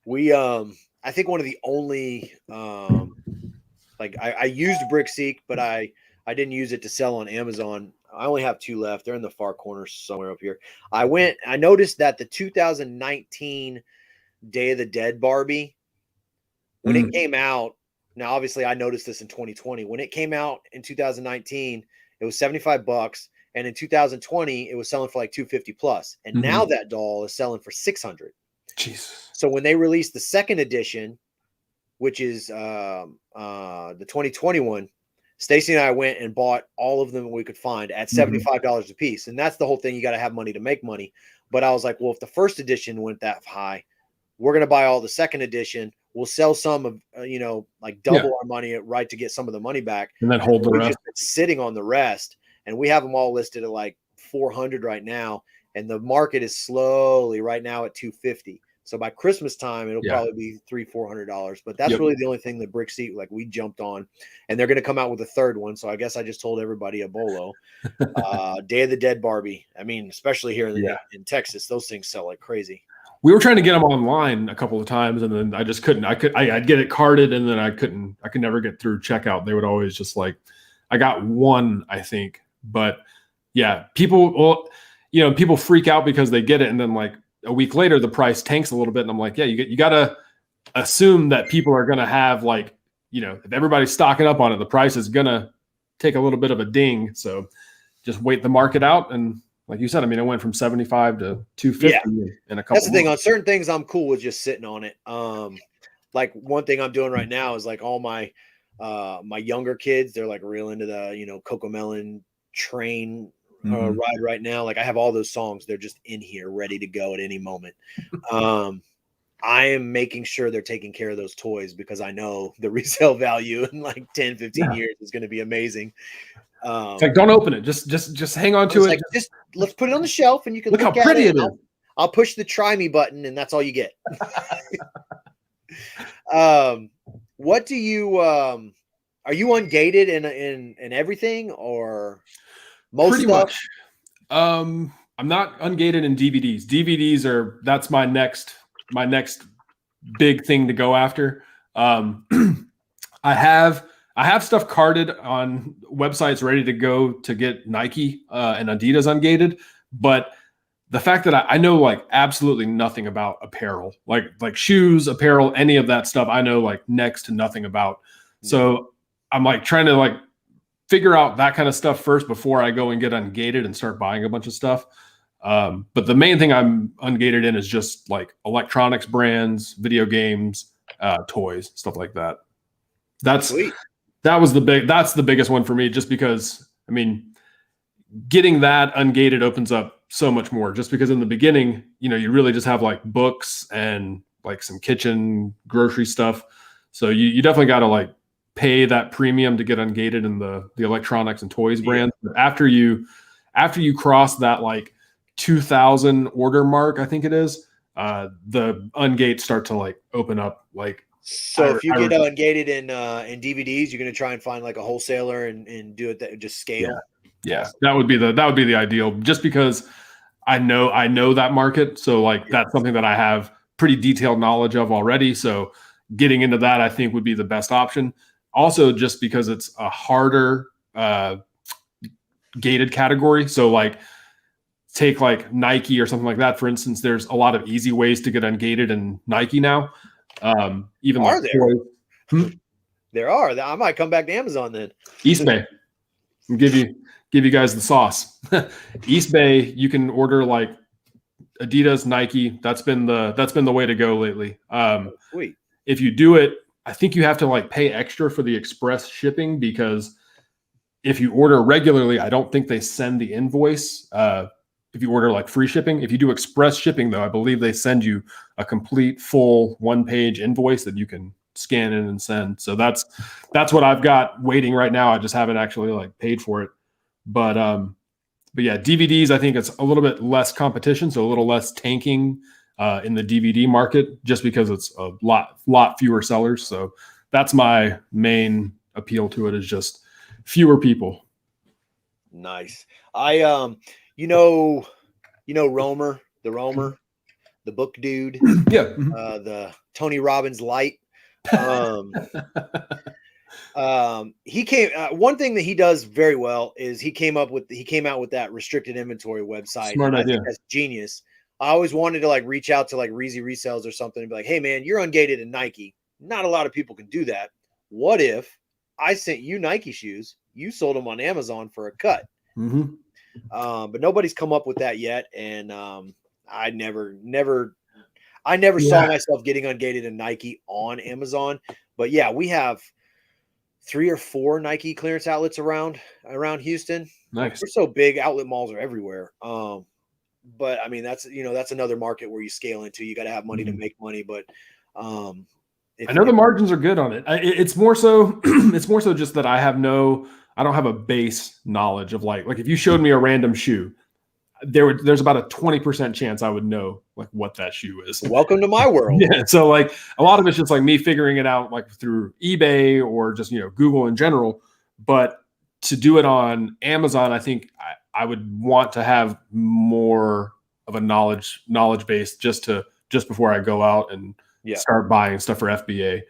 Speaker 1: We, I think one of the only, like I used BrickSeek, but I didn't use it to sell on Amazon. I only have 2 left. They're in the far corner somewhere up here. I noticed that the 2019 Day of the Dead Barbie, when it came out, now obviously I noticed this in 2020. When it came out in 2019, it was $75. And in 2020, it was selling for like $250 plus. And now that doll is selling for $600.
Speaker 2: Jesus.
Speaker 1: So when they released the second edition, which is the 2021, Stacy and I went and bought all of them we could find at $75 a piece. And that's the whole thing. You got to have money to make money. But I was like, well, if the first edition went that high, we're going to buy all the second edition. We'll sell some of, like double our money right to get some of the money back.
Speaker 2: And then hold the rest.
Speaker 1: Just been sitting on the rest. And we have them all listed at like 400 right now. And the market is slowly right now at 250. So by Christmas time, it'll probably be $300-400. But that's really the only thing that BrickSeek, like we jumped on, and they're going to come out with a third one. So I guess I just told everybody a bolo. Day of the Dead Barbie. I mean, especially here in Texas, those things sell like crazy.
Speaker 2: We were trying to get them online a couple of times, and then I just couldn't. I'd get it carded, and then I could never get through checkout. They would always just like, I got one, I think, but yeah, people freak out because they get it, and then like a week later, the price tanks a little bit, and I'm like, yeah, you got to assume that people are going to have like, if everybody's stocking up on it, the price is going to take a little bit of a ding. So just wait the market out. And like you said, I mean, it went from 75 to 250 in a couple.
Speaker 1: That's the thing. On certain things, I'm cool with just sitting on it. Like one thing I'm doing right now is like all my younger kids, they're like real into the, Cocomelon train ride right now. Like I have all those songs. They're just in here ready to go at any moment. I am making sure they're taking care of those toys because I know the resale value in like 10, 15 years is going to be amazing.
Speaker 2: It's like, don't open it. Just hang on to it.
Speaker 1: Like, just let's put it on the shelf and you can
Speaker 2: look
Speaker 1: look
Speaker 2: how
Speaker 1: at
Speaker 2: pretty
Speaker 1: it.
Speaker 2: it is.
Speaker 1: I'll push the try me button and that's all you get. What do you are you ungated in everything or most
Speaker 2: Pretty
Speaker 1: stuff?
Speaker 2: much. I'm not ungated in DVDs. That's my next big thing to go after. I have stuff carded on websites ready to go to get Nike and Adidas ungated, but the fact that I know like absolutely nothing about apparel, like shoes, apparel, any of that stuff, I know like next to nothing about. So I'm like trying to like figure out that kind of stuff first before I go and get ungated and start buying a bunch of stuff. But the main thing I'm ungated in is just like electronics brands, video games, toys, stuff like that. That's the biggest one for me, just because, I mean, getting that ungated opens up so much more, just because in the beginning, you really just have like books and like some kitchen grocery stuff. So you definitely got to like pay that premium to get ungated in the electronics and toys brand. But after you cross that like 2,000 order mark, I think it is, the ungates start to like open up. Like,
Speaker 1: so if you get ungated in DVDs, you're going to try and find like a wholesaler and do it that just scale.
Speaker 2: Yeah. Awesome. That would be the ideal, just because I know that market. So like that's something that I have pretty detailed knowledge of already. So getting into that, I think, would be the best option. Also, just because it's a harder gated category. So like take like Nike or something like that, for instance, there's a lot of easy ways to get ungated in Nike now. Even
Speaker 1: are
Speaker 2: like
Speaker 1: there? There are. I might come back to Amazon then.
Speaker 2: Eastbay. I'll give you guys the sauce. Eastbay, you can order like Adidas, Nike. That's been the way to go lately.
Speaker 1: Sweet.
Speaker 2: If you do it, I think you have to like pay extra for the express shipping, because if you order regularly, I don't think they send the invoice. If you order like free shipping, if you do express shipping though, I believe they send you a complete full 1-page invoice that you can scan in and send. So that's what I've got waiting right now. I just haven't actually like paid for it. But yeah, DVDs, I think it's a little bit less competition, so a little less tanking in the DVD market, just because it's a lot fewer sellers. So that's my main appeal to it, is just fewer people.
Speaker 1: Nice. I Romer, the book dude.
Speaker 2: Yeah.
Speaker 1: The Tony Robbins light. He came. One thing that he does very well is he came out with that restricted inventory website.
Speaker 2: Smart idea.
Speaker 1: I think that's genius. I always wanted to like reach out to like Reezy Resells or something and be like, hey man, you're ungated in Nike. Not a lot of people can do that. What if I sent you Nike shoes? You sold them on Amazon for a cut.
Speaker 2: Mm-hmm.
Speaker 1: But nobody's come up with that yet. And I never saw myself getting ungated in Nike on Amazon. But yeah, we have 3 or 4 Nike clearance outlets around Houston.
Speaker 2: Nice.
Speaker 1: We're so big, outlet malls are everywhere. But I mean, that's another market where you scale into. You got to have money to make money. But
Speaker 2: I know the margins are good on it. It's more so just that I don't have a base knowledge of like if you showed me a random shoe, there's about a 20% chance I would know like what that shoe is.
Speaker 1: Welcome to my world.
Speaker 2: Yeah. So like a lot of it's just like me figuring it out like through eBay or just, Google in general. But to do it on Amazon, I think I would want to have more of a knowledge base just before I go out and start buying stuff for FBA.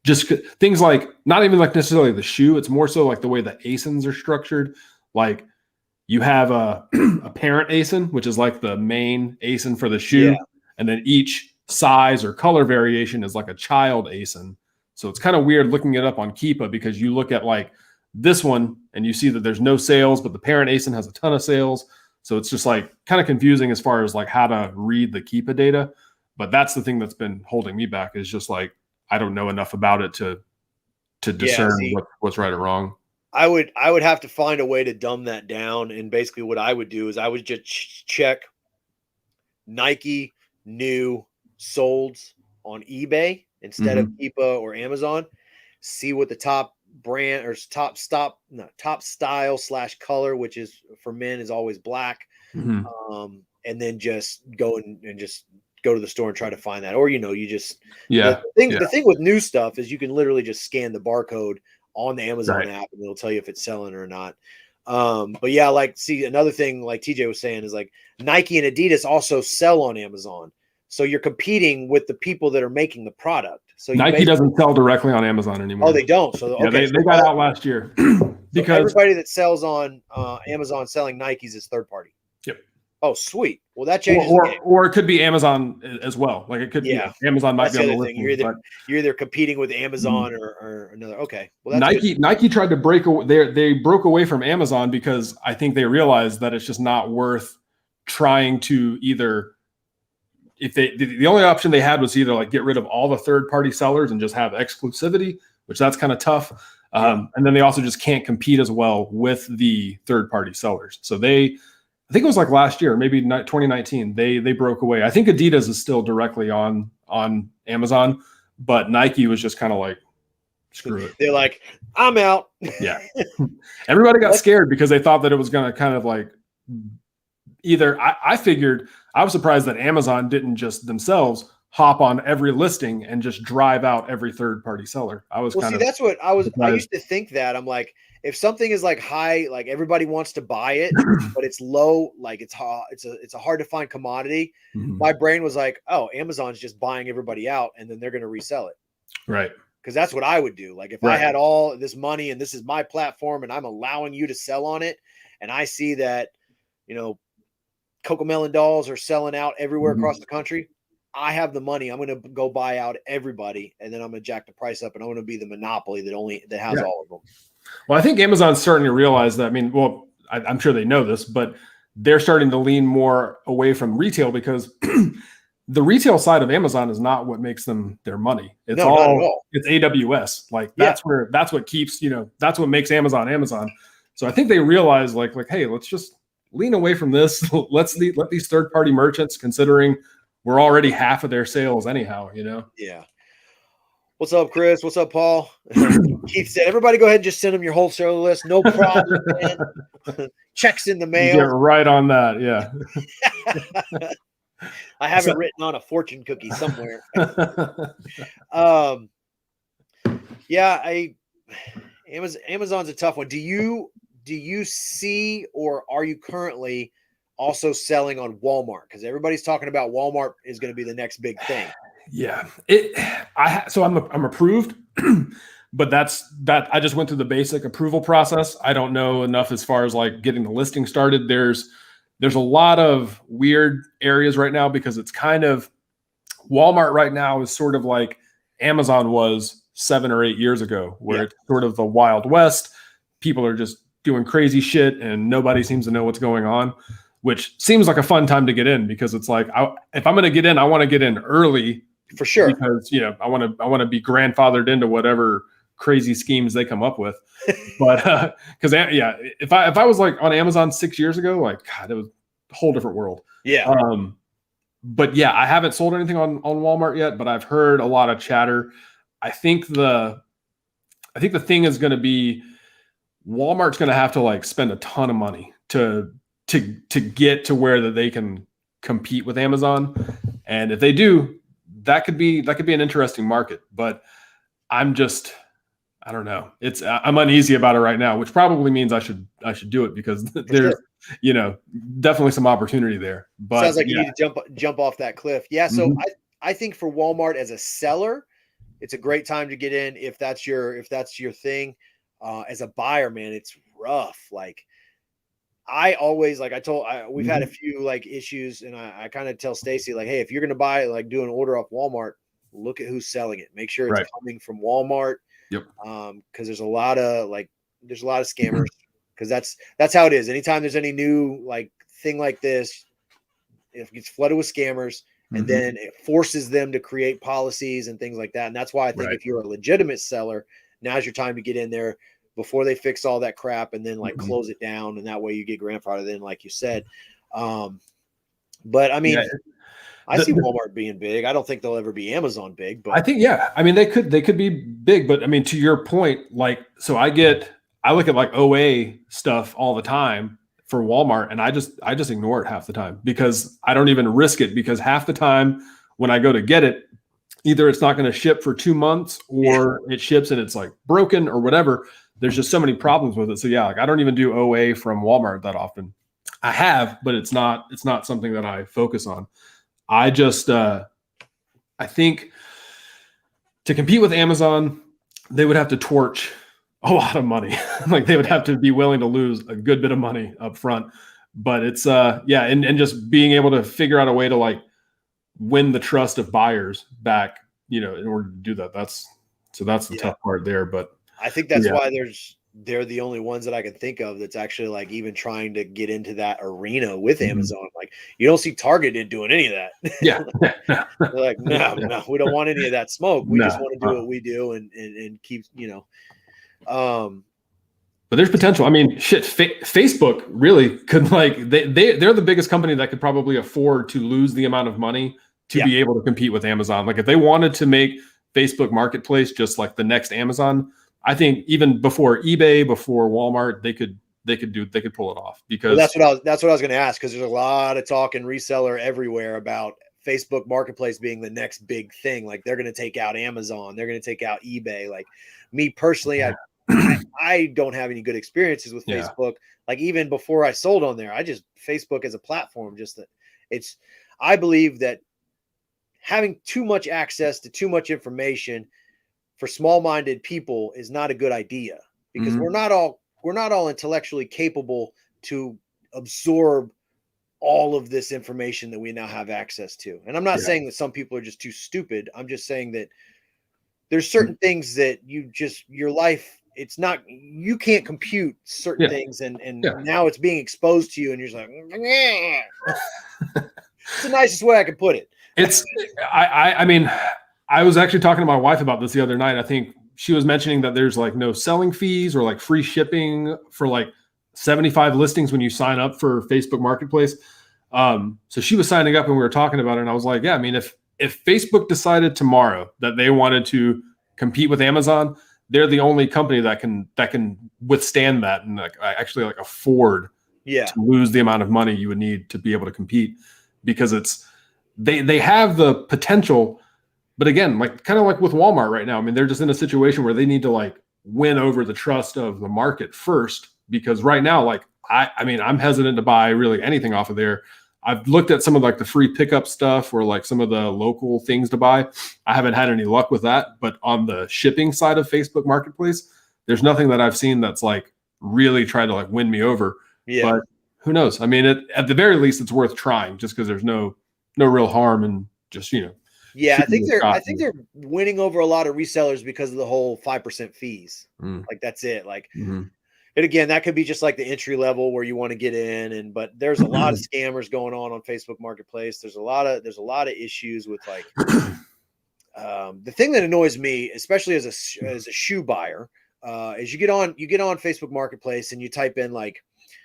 Speaker 2: Just things like not even like necessarily the shoe. It's more so like the way the ASINs are structured. Like you have a parent ASIN, which is like the main ASIN for the shoe. And then each size or color variation is like a child ASIN. So it's kind of weird looking it up on Keepa, because you look at like this one and you see that there's no sales, but the parent ASIN has a ton of sales. So it's just like kind of confusing as far as like how to read the Keepa data. But that's the thing that's been holding me back, is just like I don't know enough about it to discern what's right or wrong.
Speaker 1: I would have to find a way to dumb that down. And basically what I would do is I would just check Nike new solds on eBay instead of Keepa or Amazon. See what the top brand or top style / color, which is for men is always black. And then just go and just go to the store and try to find that. Or, you just, the thing with new stuff is you can literally just scan the barcode on the Amazon app and it'll tell you if it's selling or not. But yeah, like, see, another thing like TJ was saying is like Nike and Adidas also sell on Amazon. So you're competing with the people that are making the product. So
Speaker 2: Nike doesn't sell directly on Amazon anymore.
Speaker 1: Oh, they don't. So
Speaker 2: okay, they got out last year
Speaker 1: because so everybody that sells on Amazon selling Nikes is third party.
Speaker 2: Yep.
Speaker 1: Oh, sweet. Well, that changes.
Speaker 2: Or it could be Amazon as well. Like it could be Amazon might be on the listing.
Speaker 1: You're either competing with Amazon or another. Okay. Well,
Speaker 2: that's Nike tried to break away. They broke away from Amazon because I think they realized that it's just not worth trying to either. If the only option they had was either like get rid of all the third party sellers and just have exclusivity, which that's kind of tough. And then they also just can't compete as well with the third party sellers. So I think it was like last year, maybe 2019, they broke away. I think Adidas is still directly on Amazon, but Nike was just kind of like, screw it.
Speaker 1: They're like, I'm out.
Speaker 2: Yeah. Everybody got scared because they thought that it was going to kind of like either I figured I was surprised that Amazon didn't just themselves hop on every listing and just drive out every third party seller.
Speaker 1: That's what I used to think that. I'm like, if something is like high, like everybody wants to buy it, but it's low, like it's a hard to find commodity. My brain was like, oh, Amazon's just buying everybody out and then they're going to resell it.
Speaker 2: Right.
Speaker 1: Because that's what I would do. Like if I had all this money and this is my platform and I'm allowing you to sell on it, and I see that, Cocomelon dolls are selling out everywhere across the country, I have the money. I'm going to go buy out everybody, and then I'm going to jack the price up, and I'm going to be the monopoly that has all of them.
Speaker 2: Well, I think Amazon's starting to realize that. I mean, well, I'm sure they know this, but they're starting to lean more away from retail because the retail side of Amazon is not what makes them their money. It's not at all. It's AWS. Like that's what keeps, that's what makes Amazon. So I think they realize like, hey, let's just lean away from this. Let these third-party merchants, considering we're already half of their sales anyhow,
Speaker 1: Yeah. What's up, Chris? What's up, Paul? Keith said, everybody go ahead and just send them your wholesaler list. No problem, man. Checks in the mail.
Speaker 2: Get right on that, yeah.
Speaker 1: I have it written on a fortune cookie somewhere. Amazon's a tough one. Do you see, or are you currently also selling on Walmart? Because everybody's talking about Walmart is going to be the next big thing.
Speaker 2: Yeah, so I'm approved, but that I just went through the basic approval process. I don't know enough as far as like getting the listing started. There's a lot of weird areas right now because it's kind of Walmart right now is sort of like Amazon was 7 or 8 years ago, where it's sort of the Wild West. People are just doing crazy shit and nobody seems to know what's going on, which seems like a fun time to get in because it's like, if I'm going to get in, I want to get in early
Speaker 1: for sure.
Speaker 2: Because, I want to be grandfathered into whatever crazy schemes they come up with. But because if I was like on Amazon 6 years ago, like God, it was a whole different world.
Speaker 1: Yeah.
Speaker 2: But yeah, I haven't sold anything on Walmart yet, but I've heard a lot of chatter. I think the thing is going to be Walmart's going to have to like spend a ton of money to get to where that they can compete with Amazon. And if they do, that could be an interesting market, but I don't know. I'm uneasy about it right now, which probably means I should do it because there's, definitely some opportunity there. But
Speaker 1: sounds like you need to jump off that cliff. Yeah. So I think for Walmart as a seller, it's a great time to get in if that's your thing. As a buyer, man, it's rough. Like I always, like we've had a few like issues, and I kind of tell Stacy like, hey, if you're going to buy, like do an order off Walmart, look at who's selling it. Make sure it's coming from Walmart.
Speaker 2: Yep.
Speaker 1: Cause there's a lot of scammers, cause that's how it is. Anytime there's any new like thing like this, it gets flooded with scammers, and then it forces them to create policies and things like that. And that's why I think if you're a legitimate seller, now's your time to get in there before they fix all that crap and then like close it down. And that way you get grandfathered in, like you said. But I mean, I see Walmart being big. I don't think they'll ever be Amazon big, but
Speaker 2: I think, yeah. I mean, they could be big, but I mean, to your point, like, so I look at like OA stuff all the time for Walmart, and I just ignore it half the time because I don't even risk it, because half the time when I go to get it, either it's not going to ship for 2 months, or it ships and it's like broken or whatever. There's just so many problems with it. So yeah, like I don't even do OA from Walmart that often. I have, but it's not something that I focus on. I just I think to compete with Amazon, they would have to torch a lot of money. Like they would have to be willing to lose a good bit of money up front. But it's and just being able to figure out a way to like win the trust of buyers back, in order to do that. That's the tough part there. But
Speaker 1: I think that's why they're the only ones that I can think of that's actually like even trying to get into that arena with Amazon. Like you don't see Target doing any of that.
Speaker 2: Yeah.
Speaker 1: They're like, no, we don't want any of that smoke. We just want to do what we do and keep,
Speaker 2: but there's potential. I mean, shit, Facebook really could, like, they're the biggest company that could probably afford to lose the amount of money to be able to compete with Amazon. Like if they wanted to make Facebook Marketplace just like the next Amazon, I think even before eBay, before Walmart, they could pull it off, because
Speaker 1: that's what I was going to ask. Cause there's a lot of talk and reseller everywhere about Facebook Marketplace being the next big thing. Like they're going to take out Amazon. They're going to take out eBay. Like me personally, I don't have any good experiences with Facebook. Like even before I sold on there, Facebook as a platform, just that I believe that having too much access to too much information for small-minded people is not a good idea, because we're not all intellectually capable to absorb all of this information that we now have access to. And I'm not saying that some people are just too stupid. I'm just saying that there's certain things that your life, you can't compute certain things. And now it's being exposed to you and you're just like, it's the nicest way I can put it.
Speaker 2: I mean, I was actually talking to my wife about this the other night. I think she was mentioning that there's like no selling fees or like free shipping for like 75 listings when you sign up for Facebook Marketplace. So she was signing up and we were talking about it, and I was like, yeah, I mean, if Facebook decided tomorrow that they wanted to compete with Amazon, they're the only company that can withstand that and actually afford to lose the amount of money you would need to be able to compete, because they have the potential. But again, kind of like with Walmart right now, I mean, they're just in a situation where they need to win over the trust of the market first, because right now, I mean, I'm hesitant to buy really anything off of there. I've looked at some of the free pickup stuff or some of the local things to buy. I haven't had any luck with that. But on the shipping side of Facebook Marketplace, there's nothing that I've seen that's really tried to win me over.
Speaker 1: Yeah.
Speaker 2: But who knows? I mean, at the very least, it's worth trying, just because there's no real harm in just,
Speaker 1: Yeah, I think they're winning over a lot of resellers because of the whole 5% fees. That's it. And again, that could be just the entry level where you want to get in, but there's a lot of scammers going on Facebook Marketplace. There's a lot of issues with the thing that annoys me, especially as a shoe buyer, is you get on Facebook Marketplace and you type in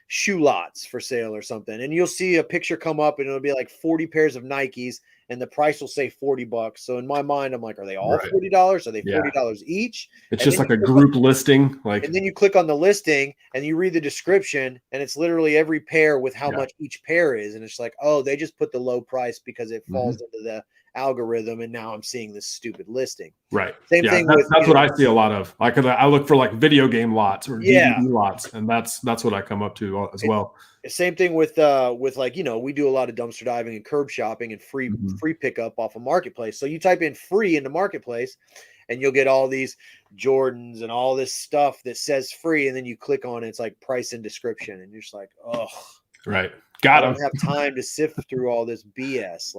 Speaker 1: shoe lots for sale or something, and you'll see a picture come up and it'll be 40 pairs of Nikes and the price will say $40. So in my mind, I'm like, are they all $40? Are they $40 each?
Speaker 2: It's just like a group listing.
Speaker 1: And then you click on the listing and you read the description, and it's literally every pair with how much each pair is. And it's like, oh, they just put the low price because it falls into the algorithm, and now I'm seeing this stupid listing.
Speaker 2: Right.
Speaker 1: Same thing.
Speaker 2: That's what I see a lot of. I look for video game lots or DVD lots, and that's what I come up to as well.
Speaker 1: Same thing with we do a lot of dumpster diving and curb shopping and free pickup off of Marketplace. So you type in free into Marketplace and you'll get all these Jordans and all this stuff that says free, and then you click on it, it's price and description, and you're just like, oh,
Speaker 2: right.
Speaker 1: I don't have time to sift through all this BS.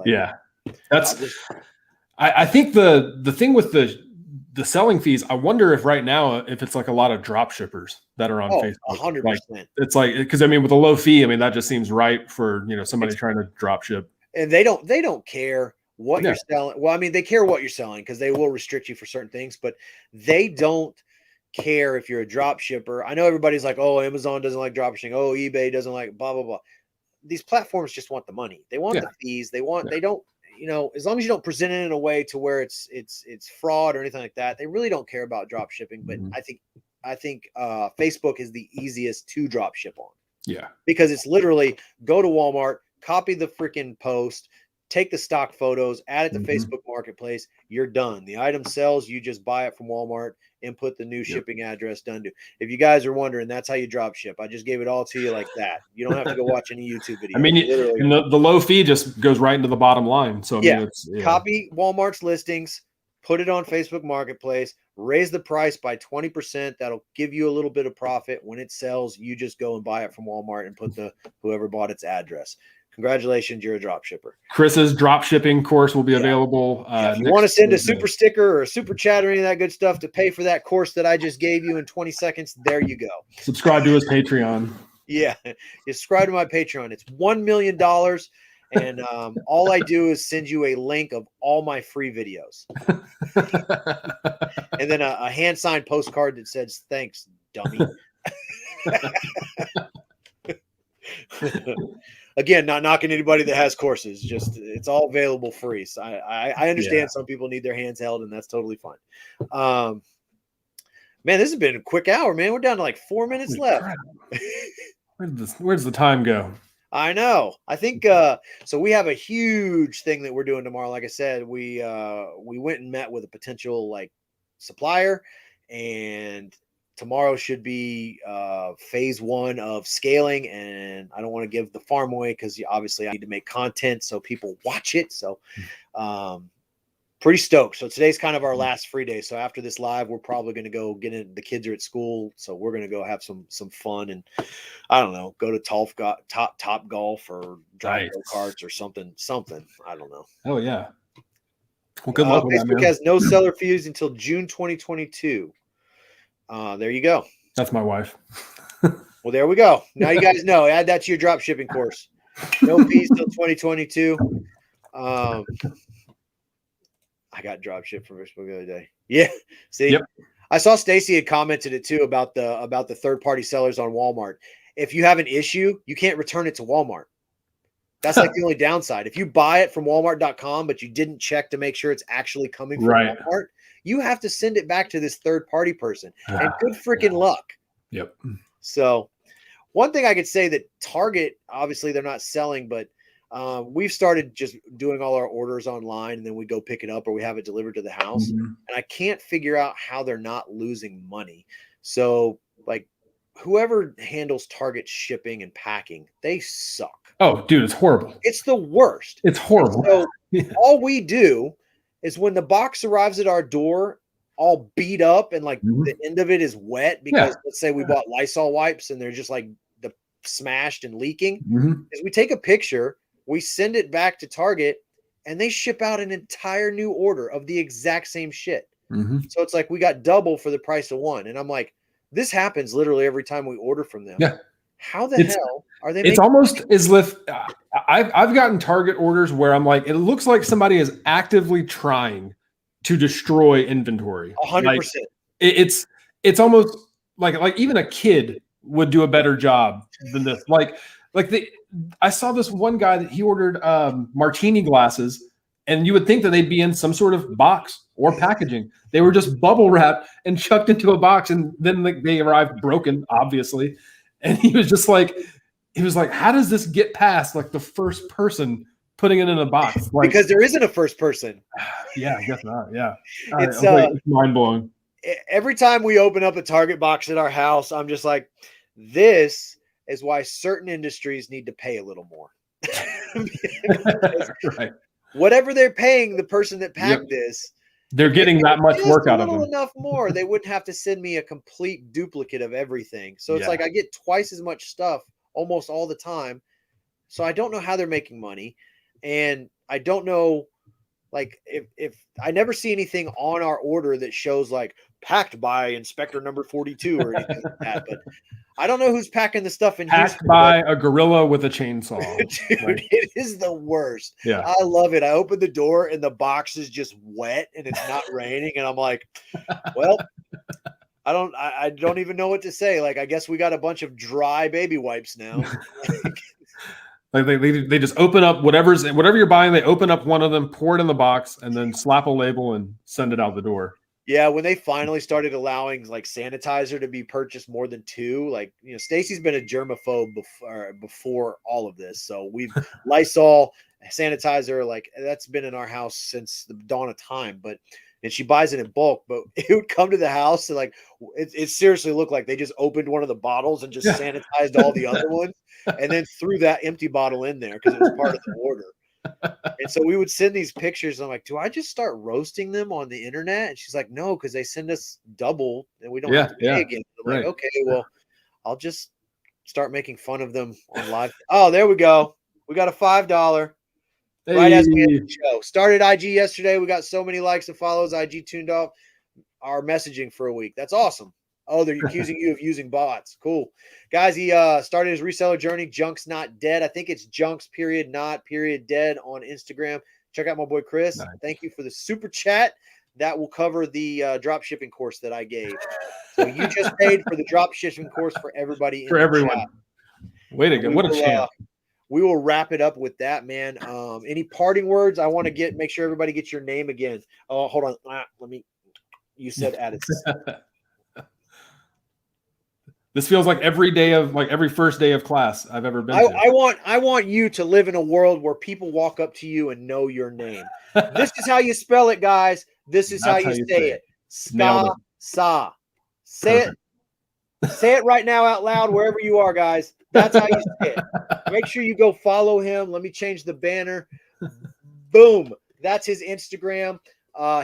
Speaker 2: I think the thing with the selling fees, I wonder if right now, if it's a lot of drop shippers that are on Facebook.
Speaker 1: 100%.
Speaker 2: It's because I mean, with a low fee, I mean, that just seems right for somebody trying to drop ship.
Speaker 1: And they don't care what you're selling. Well, I mean, they care what you're selling because they will restrict you for certain things, but they don't care if you're a drop shipper. I know everybody's like, oh, Amazon doesn't like drop shipping. Oh, eBay doesn't like blah, blah, blah. These platforms just want the money. They want the fees. They don't, as long as you don't present it in a way to where it's fraud or anything like that, they really don't care about drop shipping. But I think Facebook is the easiest to drop ship on.
Speaker 2: Yeah.
Speaker 1: Because it's literally go to Walmart, copy the freaking post, take the stock photos, add it to Facebook Marketplace. You're done. The item sells. You just buy it from Walmart, input the new shipping address, done. If you guys are wondering, that's how you drop ship. I just gave it all to you like that. You don't have to go watch any YouTube videos.
Speaker 2: I mean, literally, and the low fee just goes right into the bottom line. So I mean, it's
Speaker 1: copy Walmart's listings, put it on Facebook Marketplace, raise the price by 20%. That'll give you a little bit of profit. When it sells, you just go and buy it from Walmart and put whoever bought its address. Congratulations, you're a drop shipper.
Speaker 2: Chris's drop shipping course will be available.
Speaker 1: If you want to send a super sticker or a super chat or any of that good stuff to pay for that course that I just gave you in 20 seconds, there you go.
Speaker 2: Subscribe to his Patreon.
Speaker 1: Yeah, subscribe to my Patreon. It's $1 million. And all I do is send you a link of all my free videos. And then a hand-signed postcard that says, "Thanks, dummy." Again, not knocking anybody that has courses. Just it's all available free. So I understand some people need their hands held, and that's totally fine. Man, this has been a quick hour, man. We're down to like 4 minutes left.
Speaker 2: Where does the time go?
Speaker 1: I know. I think so. We have a huge thing that we're doing tomorrow. Like I said, we went and met with a potential like supplier, and tomorrow should be phase 1 of scaling. And I don't want to give the farm away because obviously I need to make content so people watch it. So pretty stoked. So today's kind of our last free day. So after this live, we're probably going to go get in. The kids are at school, so we're going to go have some fun and I don't know, go to top golf or drive go-karts or something. I don't know.
Speaker 2: Oh yeah. Well, good luck with
Speaker 1: Facebook
Speaker 2: that, man.
Speaker 1: has no seller fees until June 2022. There you go.
Speaker 2: That's my wife.
Speaker 1: Well, there we go. Now you guys know. Add that to your drop shipping course. No fees till 2022. I got drop shipped from Facebook the other day. Yeah. See, I saw Stacy had commented it too about the third-party sellers on Walmart. If you have an issue, you can't return it to Walmart. That's like the only downside. If you buy it from Walmart.com, but you didn't check to make sure it's actually coming from Walmart, you have to send it back to this third-party person. And good freaking luck.
Speaker 2: Yep.
Speaker 1: So one thing I could say that Target, obviously they're not selling, but we've started just doing all our orders online and then we go pick it up or we have it delivered to the house. And I can't figure out how they're not losing money. So like whoever handles Target shipping and packing, they suck.
Speaker 2: Oh, dude, it's horrible.
Speaker 1: It's the worst.
Speaker 2: It's horrible.
Speaker 1: So all we do is when the box arrives at our door, all beat up and like the end of it is wet because let's say we bought Lysol wipes and they're just like smashed and leaking, is we take a picture, we send it back to Target, and they ship out an entire new order of the exact same shit. So it's like we got double for the price of one. And I'm like, this happens literally every time we order from them.
Speaker 2: Yeah.
Speaker 1: How the hell are they?
Speaker 2: It's almost as if I've gotten Target orders where I'm like, it looks like somebody is actively trying to destroy inventory.
Speaker 1: 100%.
Speaker 2: It's almost like even a kid would do a better job than this. I saw this one guy that he ordered martini glasses, and you would think that they'd be in some sort of box or packaging. They were just bubble wrapped and chucked into a box, and then they arrived broken, obviously. And he was like, how does this get past like the first person putting it in a box? Like,
Speaker 1: because there isn't a first person.
Speaker 2: Yeah, I guess not. Yeah.
Speaker 1: It's
Speaker 2: mind blowing.
Speaker 1: Every time we open up a Target box at our house, I'm just like, this is why certain industries need to pay a little more.
Speaker 2: Right.
Speaker 1: Whatever they're paying the person that packed this,
Speaker 2: they're getting that much work out of them.
Speaker 1: Enough more, they wouldn't have to send me a complete duplicate of everything. So it's like I get twice as much stuff almost all the time. So I don't know how they're making money, and I don't know, like if I never see anything on our order that shows like packed by inspector number 42 or anything like that. But I don't know who's packing the stuff in
Speaker 2: Packed
Speaker 1: Houston,
Speaker 2: by a gorilla with a chainsaw.
Speaker 1: Dude, it is the worst.
Speaker 2: Yeah.
Speaker 1: I love it. I open the door and the box is just wet and it's not raining. And I'm like, well, I don't even know what to say. Like, I guess we got a bunch of dry baby wipes now.
Speaker 2: Like they just open up whatever you're buying. They open up one of them, pour it in the box, and then slap a label and send it out the door.
Speaker 1: Yeah, when they finally started allowing like sanitizer to be purchased more than 2, like, you know, Stacy's been a germaphobe before all of this. So we've Lysol, sanitizer, like that's been in our house since the dawn of time. And she buys it in bulk, but it would come to the house and like it seriously looked like they just opened one of the bottles and just sanitized all the other ones and then threw that empty bottle in there because it was part of the order. And so we would send these pictures. I'm like, do I just start roasting them on the internet? And she's like, no, because they send us double and we don't have to pay again. I'm like, okay, well, I'll just start making fun of them on live. Oh, there we go. We got a $5.
Speaker 2: Hey.
Speaker 1: Right as we end the show. Started IG yesterday. We got so many likes and follows. IG tuned off our messaging for a week. That's awesome. Oh, they're accusing you of using bots. Cool. Guys, he started his reseller journey. Junk's Not Dead. I think it's Junk's not dead on Instagram. Check out my boy Chris. Nice. Thank you for the super chat. That will cover the drop shipping course that I gave. So you just paid for the drop shipping course for everybody in the chat.
Speaker 2: Way to go. What a champ.
Speaker 1: We will wrap it up with that, man. Any parting words? I want to make sure everybody gets your name again. Oh, hold on. You said Addis.
Speaker 2: This feels like every first day of class I've ever been to.
Speaker 1: I want you to live in a world where people walk up to you and know your name. This is how you spell it, guys. This is how you say it. Ska-sa. Say it. Say it right now out loud wherever you are, guys. That's how you say it. Make sure you go follow him. Let me change the banner. Boom. That's his Instagram.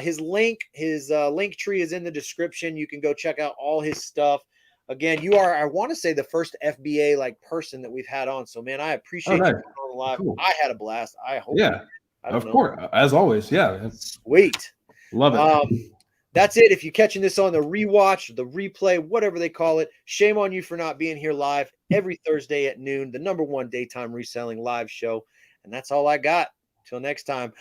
Speaker 1: His link tree is in the description. You can go check out all his stuff. Again, you are, I want to say, the first FBA like person that we've had on. So, man, I appreciate you coming on the live. Cool. I had a blast. I hope.
Speaker 2: Yeah, of course, as always. Yeah,
Speaker 1: sweet.
Speaker 2: Love it.
Speaker 1: That's it. If you're catching this on the rewatch, the replay, whatever they call it, shame on you for not being here live every Thursday at noon, the #1 daytime reselling live show. And that's all I got. Till next time.